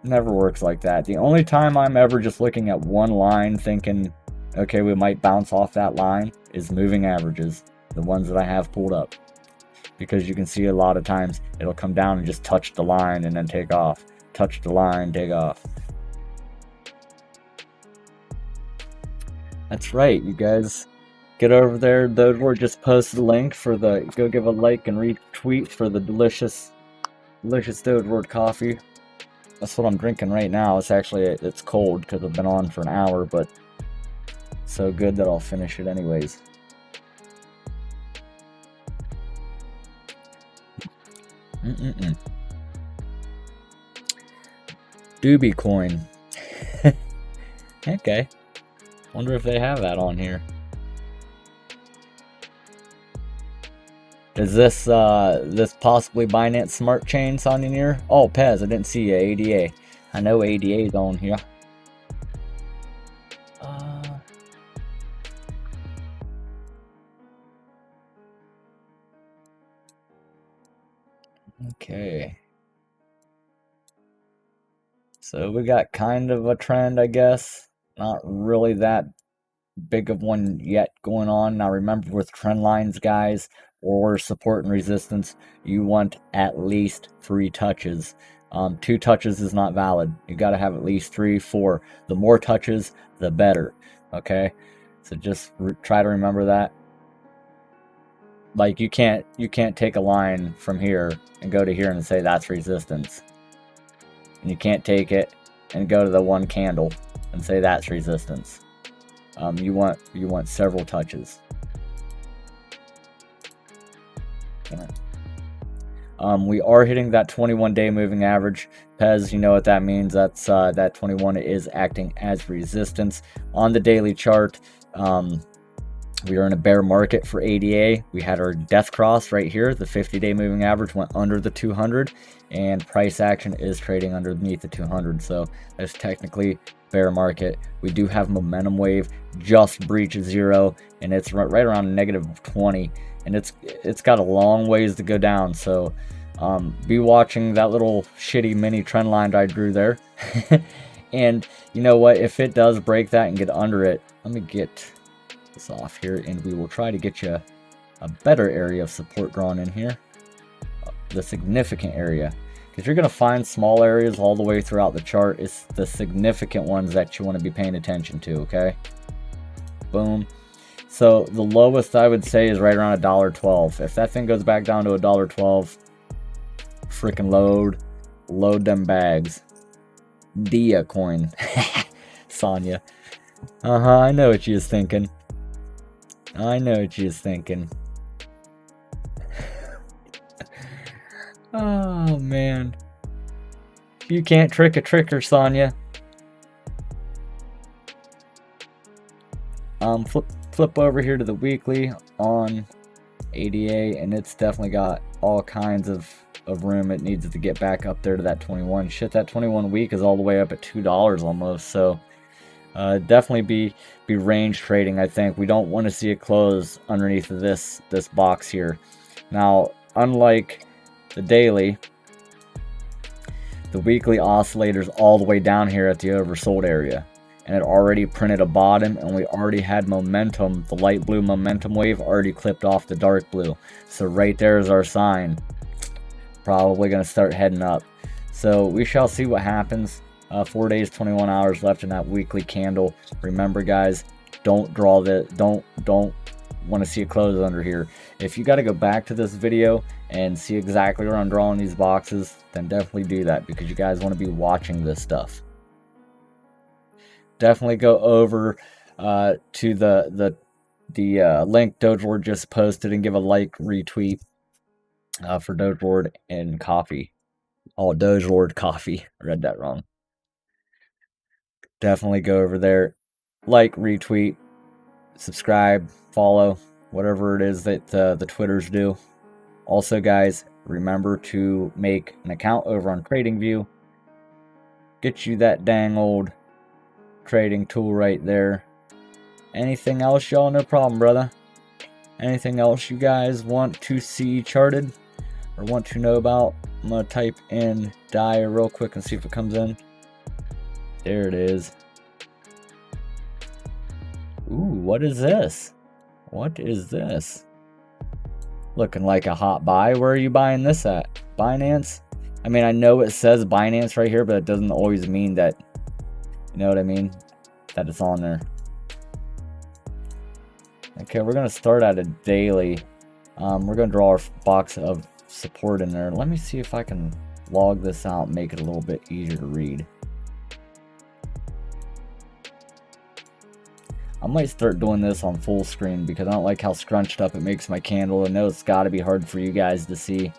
never works like that. The only time I'm ever just looking at one line thinking, okay, we might bounce off that line, is moving averages, the ones that I have pulled up. Because you can see a lot of times it'll come down and just touch the line and then take off. Touch the line, take off. That's right, you guys. Get over there. DogeLord just posted a link for the, go give a like and retweet for the delicious DogeLord coffee. That's what I'm drinking right now. It's cold because I've been on for an hour, but so good that I'll finish it anyways. Doobie coin. Okay. Wonder if they have that on here. Is this this possibly Binance Smart Chain, Sonya? Oh, Pez, I didn't see you. ADA. I know ADA's on here. Okay. So we got kind of a trend, I guess. Not really that big of one yet going on. Now remember, with trend lines, guys, or support and resistance, you want at least 3 touches. 2 touches is not valid. You got to have at least 3, 4. The more touches, the better. Okay, so just try to remember that. Like you can't take a line from here and go to here and say that's resistance. And you can't take it and go to the one candle and say that's resistance. You want several touches. We are hitting that 21-day moving average. Pez, you know what that means. That's that 21 is acting as resistance on the daily chart. We are in a bear market for ADA. We had our death cross right here. The 50-day moving average went under the 200, and price action is trading underneath the 200. So that's technically bear market. We do have momentum wave just breached 0, and it's right around -20, and it's got a long ways to go down. So be watching that little shitty mini trend line I drew there. And you know what? If it does break that and get under it, let me get this off here, and we will try to get you a better area of support drawn in here, the significant area, because you're going to find small areas all the way throughout the chart. It's the significant ones that you want to be paying attention to. Okay, boom. So the lowest I would say is right around $1.12. If that thing goes back down to $1.12, freaking load them bags. Dia coin. Sonya. I know what she is thinking. I know what she is thinking. Oh man, you can't trick a tricker, Sonya. Flip over here to the weekly on ADA, and it's definitely got all kinds of room. It needs to get back up there to that 21. Shit, that 21 week is all the way up at $2 almost. So definitely be range trading. I think we don't want to see it close underneath this box here. Now, unlike the daily, the weekly oscillator's all the way down here at the oversold area, and it already printed a bottom, and we already had momentum. The light blue momentum wave already clipped off the dark blue, so right there is our sign. Probably going to start heading up. So we shall see what happens. 4 days, 21 hours left in that weekly candle. Remember, guys, don't want to see it close under here. If you got to go back to this video and see exactly where I'm drawing these boxes, then definitely do that, because you guys want to be watching this stuff. Definitely go over to the link DogeLord just posted and give a like, retweet for DogeLord and coffee. Oh, DogeLord coffee. I read that wrong. Definitely go over there, like, retweet, subscribe, follow, whatever it is that the Twitters do. Also, guys, remember to make an account over on TradingView. Get you that dang old trading tool right there. Anything else, y'all? No problem, brother. Anything else you guys want to see charted or want to know about? I'm going to type in DIA real quick and see if it comes in. There it is. Ooh, what is this? What is this? Looking like a hot buy. Where are you buying this at? Binance? I mean, I know it says Binance right here, but it doesn't always mean that, you know what I mean, that it's on there. Okay, we're going to start at a daily. We're going to draw our box of support in there. Let me see if I can log this out and make it a little bit easier to read. I might start doing this on full screen because I don't like how scrunched up it makes my candle. I know it's got to be hard for you guys to see.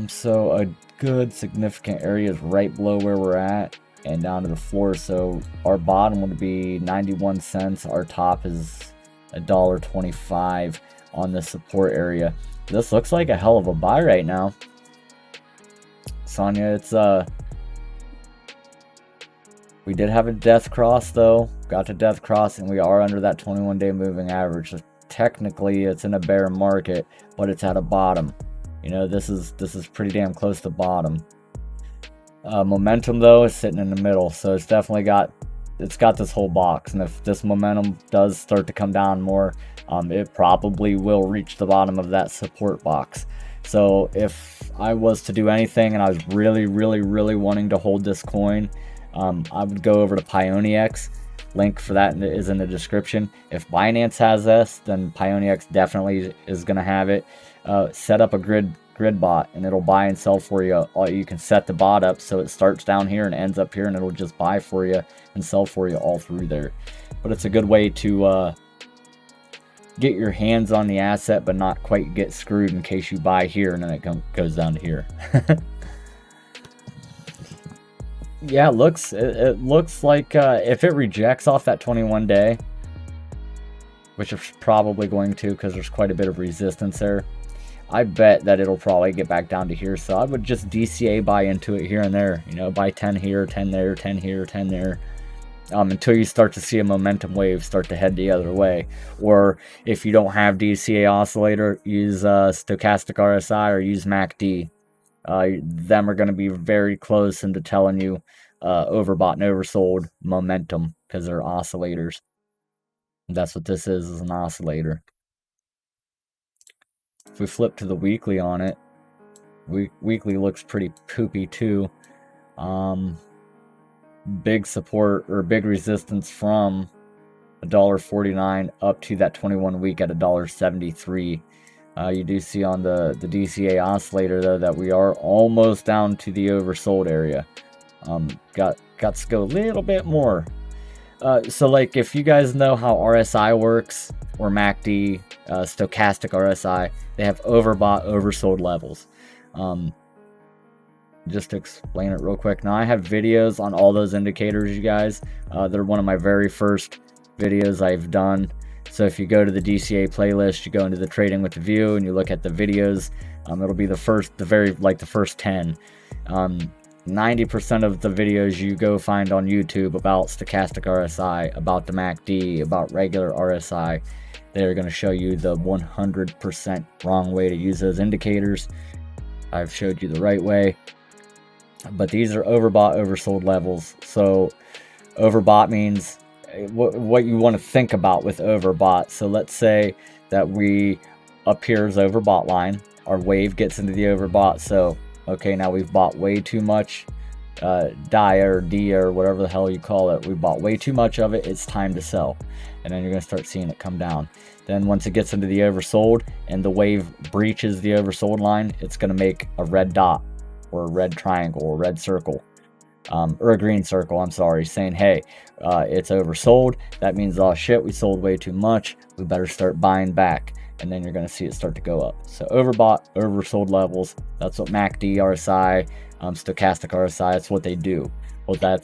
So a good significant area is right below where we're at and down to the floor. So our bottom would be 91 cents. Our top is $1.25 on the support area. This looks like a hell of a buy right now, Sonya. It's we did have a death cross though, got to death cross, and we are under that 21-day moving average. So technically it's in a bear market, but it's at a bottom. You know, this is pretty damn close to bottom. Momentum though is sitting in the middle, so it's definitely got this whole box, and if this momentum does start to come down more, it probably will reach the bottom of that support box. So if I was to do anything and I was really wanting to hold this coin, I would go over to Pionex. Link for that is in the description. If Binance has this, then Pionex definitely is going to have it. Set up a grid bot, and it'll buy and sell for you. You can set the bot up so it starts down here and ends up here, and it'll just buy for you and sell for you all through there. But it's a good way to get your hands on the asset, but not quite get screwed in case you buy here and then it goes down to here. Yeah, it looks like if it rejects off that 21-day, which it's probably going to because there's quite a bit of resistance there, I bet that it'll probably get back down to here. So I would just DCA buy into it here and there. You know, buy 10 here, 10 there, 10 here, 10 there, until you start to see a momentum wave start to head the other way. Or if you don't have DCA oscillator, use stochastic RSI or use MACD. Them are going to be very close into telling you overbought and oversold momentum because they're oscillators. That's what this is an oscillator. If we flip to the weekly on it, weekly looks pretty poopy too. Big support or big resistance from $1.49 up to that 21 week at $1.73. You do see on the DCA oscillator though that we are almost down to the oversold area. Got to go a little bit more. So like if you guys know how RSI works, or MACD, stochastic RSI, they have overbought, oversold levels. Just to explain it real quick, now I have videos on all those indicators, you guys. They're one of my very first videos I've done. So if you go to the DCA playlist, you go into the Trading with the View and you look at the videos, it'll be the first 10. 90% of the videos you go find on YouTube about stochastic RSI, about the MACD, about regular RSI, they're going to show you the 100% wrong way to use those indicators. I've showed you the right way. But these are overbought, oversold levels. So overbought means what you want to think about with overbought. So let's say that we up here is overbought line. Our wave gets into the overbought. So okay, now we've bought way too much DIA or D or whatever the hell you call it. We bought way too much of it. It's time to sell. And then you're going to start seeing it come down. Then once it gets into the oversold and the wave breaches the oversold line, it's going to make a red dot or a red triangle or a red circle. Or a green circle, I'm sorry, saying, hey, it's oversold. That means, oh shit, we sold way too much. We better start buying back. And then you're going to see it start to go up. So overbought, oversold levels, that's what MACD, RSI, stochastic RSI, that's what they do. Well,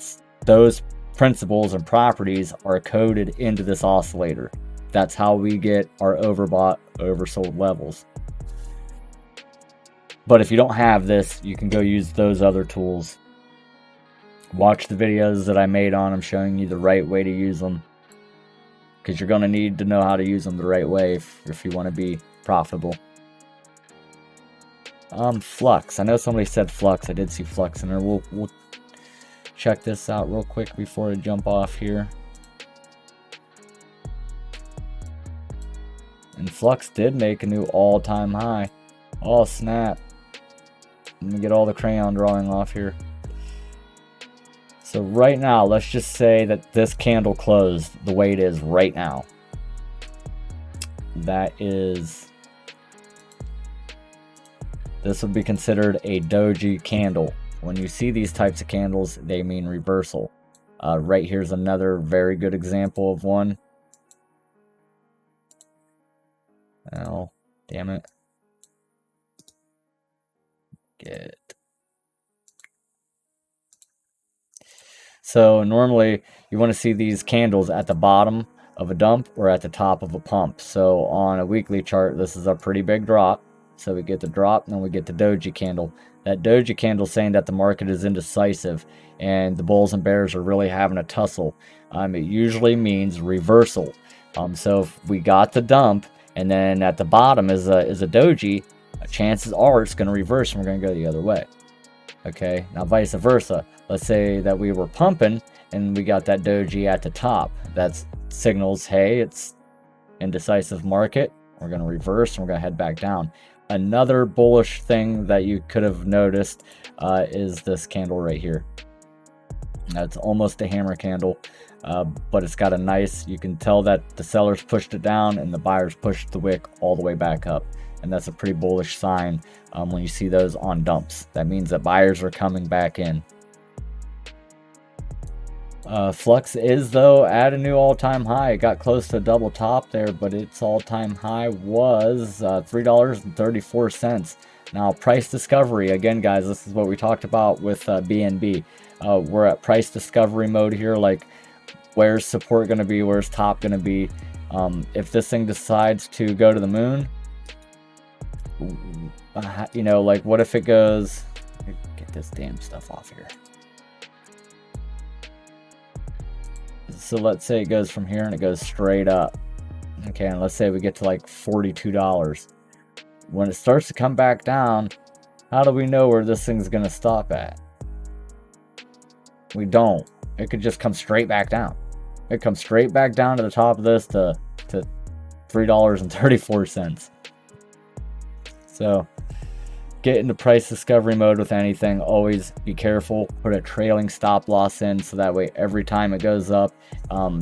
those principles and properties are coded into this oscillator. That's how we get our overbought, oversold levels. But if you don't have this, you can go use those other tools. Watch the videos that I made on them showing you the right way to use them, because you're going to need to know how to use them the right way if you want to be profitable. Flux. I know somebody said Flux. I did see Flux in there. We'll check this out real quick before I jump off here. And Flux did make a new all-time high. Oh, snap. Let me get all the crayon drawing off here. So right now, let's just say that this candle closed the way it is right now. This would be considered a doji candle. When you see these types of candles, they mean reversal. Right here's another very good example of one. Oh, damn it. So normally you want to see these candles at the bottom of a dump or at the top of a pump. So on a weekly chart, this is a pretty big drop. So we get the drop, and then we get the doji candle. That doji candle saying that the market is indecisive and the bulls and bears are really having a tussle. It usually means reversal. So if we got the dump and then at the bottom is a doji, chances are it's going to reverse and we're going to go the other way. Okay, now vice versa. Let's say that we were pumping and we got that doji at the top. That signals, hey, it's indecisive market. We're going to reverse and we're going to head back down. Another bullish thing that you could have noticed is this candle right here. It's almost a hammer candle, but it's got a nice, you can tell that the sellers pushed it down and the buyers pushed the wick all the way back up. And that's a pretty bullish sign when you see those on dumps. That means that buyers are coming back in. Flux is, though, at a new all-time high. It got close to a double top there, but its all-time high was $3.34. Now, price discovery. Again, guys, this is what we talked about with BNB. We're at price discovery mode here. Like, where's support going to be? Where's top going to be? If this thing decides to go to the moon, you know, like, what if it goes... Get this damn stuff off here. So let's say it goes from here and it goes straight up. Okay, and let's say we get to like $42. When it starts to come back down, how do we know where this thing's going to stop at? We don't. It could just come straight back down. It comes straight back down to the top of this to $3.34. So get into price discovery mode with anything. Always be careful. Put a trailing stop loss in so that way every time it goes up,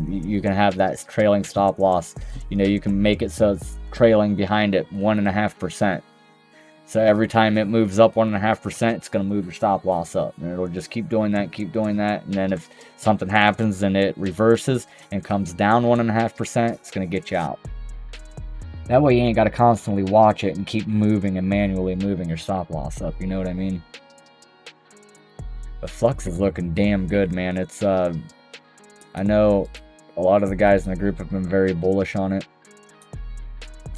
you can have that trailing stop loss. You know, you can make it so it's trailing behind it 1.5%. So every time it moves up 1.5%, it's going to move your stop loss up. And it'll just keep doing that, keep doing that. And then if something happens and it reverses and comes down 1.5%, it's going to get you out. That way you ain't got to constantly watch it and keep moving and manually moving your stop loss up. You know what I mean? The Flux is looking damn good, man. It's, I know a lot of the guys in the group have been very bullish on it.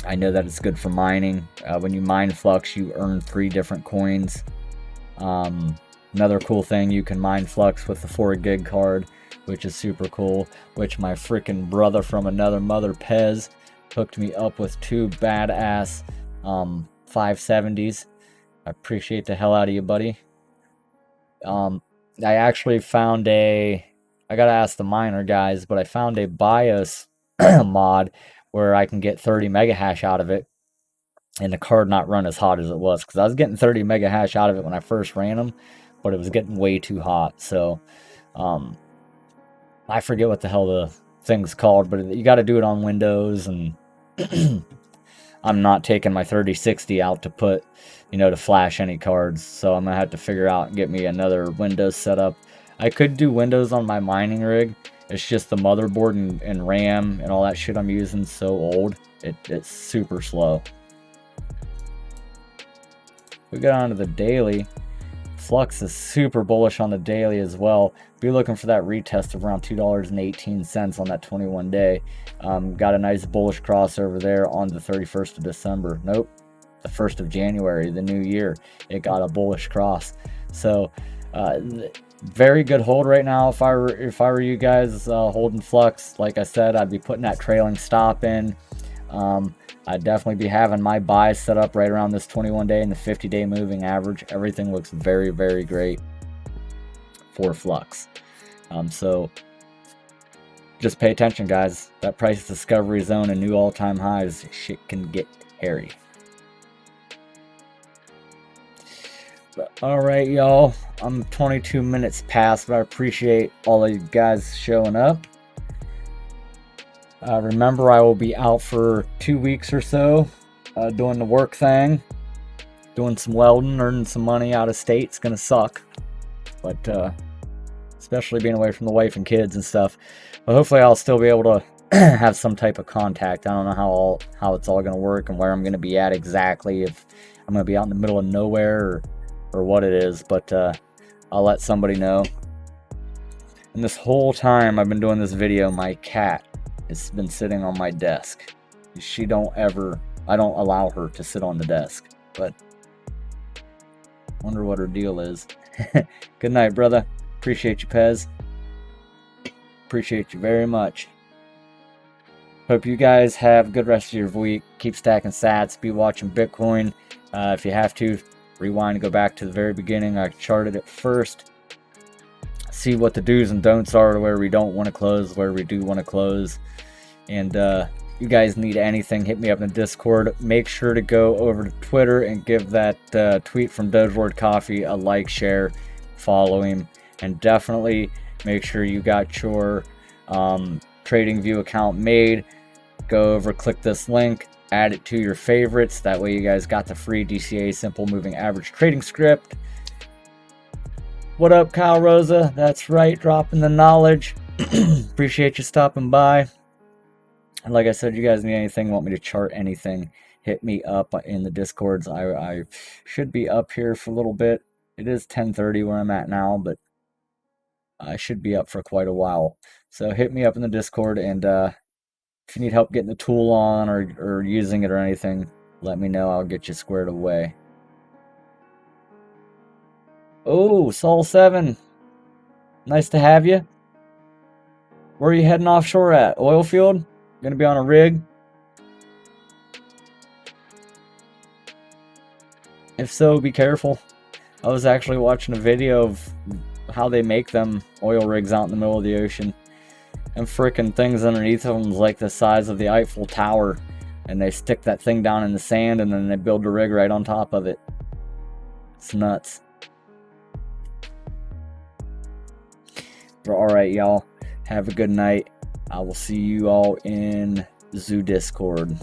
I know that it's good for mining. When you mine Flux, you earn 3 different coins. Another cool thing, you can mine Flux with the 4 gig card, which is super cool. Which my freaking brother from another mother, Pez, hooked me up with 2 badass 570s. I appreciate the hell out of you, buddy. I actually found I gotta ask the miner guys, but I found a BIOS mod where I can get 30 mega hash out of it and the card not run as hot as it was, because I was getting 30 mega hash out of it when I first ran them, but it was getting way too hot. So I forget what the hell the thing's called, but you got to do it on Windows, and I'm not taking my 3060 out to put, you know, to flash any cards, so I'm gonna have to figure out and get me another Windows setup. I could do Windows on my mining rig. It's just the motherboard and RAM and all that shit I'm using so old. It's super slow. We get on to the daily. Flux is super bullish on the daily as well. Be looking for that retest of around $2.18 on that 21 day. Got a nice bullish crossover there on the 31st of December. Nope, the 1st of January, the new year. It got a bullish cross. So very good hold right now. If I were you guys holding Flux, like I said, I'd be putting that trailing stop in. I'd definitely be having my buys set up right around this 21 day and the 50 day moving average. Everything looks very, very great for Flux. So just pay attention, guys. That price discovery zone and new all-time highs, shit can get hairy. All right, y'all, I'm 22 minutes past, but I appreciate all of you guys showing up. Remember, I will be out for 2 weeks or so, doing the work thing, doing some welding, earning some money out of state. It's gonna suck, but especially being away from the wife and kids and stuff. But hopefully I'll still be able to have some type of contact. I don't know how it's all gonna work and where I'm gonna be at exactly, if I'm gonna be out in the middle of nowhere or what it is, but I'll let somebody know. And this whole time I've been doing this video, my cat It's been sitting on my desk. I don't allow her to sit on the desk, but wonder what her deal is. Good night, brother. Appreciate you, Pez. Appreciate you very much. Hope you guys have a good rest of your week. Keep stacking sats. Be watching Bitcoin. If you have to, rewind and go back to the very beginning. I charted it first. See what the do's and don'ts are, where we don't want to close, where we do want to close. And you guys need anything, hit me up in the Discord. Make sure to go over to Twitter and give that tweet from DogeLord Coffee a like, share, follow him. And definitely make sure you got your TradingView account made. Go over, click this link, add it to your favorites. That way you guys got the free DCA simple moving average trading script. What up, Kyle Rosa? That's right, dropping the knowledge. Appreciate you stopping by. And like I said, you guys need anything, want me to chart anything, hit me up in the Discords. I should be up here for a little bit. It is 10:30 where I'm at now, but I should be up for quite a while. So hit me up in the Discord, and if you need help getting the tool on or using it or anything, let me know. I'll get you squared away. Oh, Soul7. Nice to have you. Where are you heading offshore at? Oil field? Gonna be on a rig? If so, be careful. I was actually watching a video of how they make them oil rigs out in the middle of the ocean. And frickin' things underneath of them is like the size of the Eiffel Tower. And they stick that thing down in the sand and then they build a rig right on top of it. It's nuts. But alright, y'all. Have a good night. I will see you all in Zoo Discord.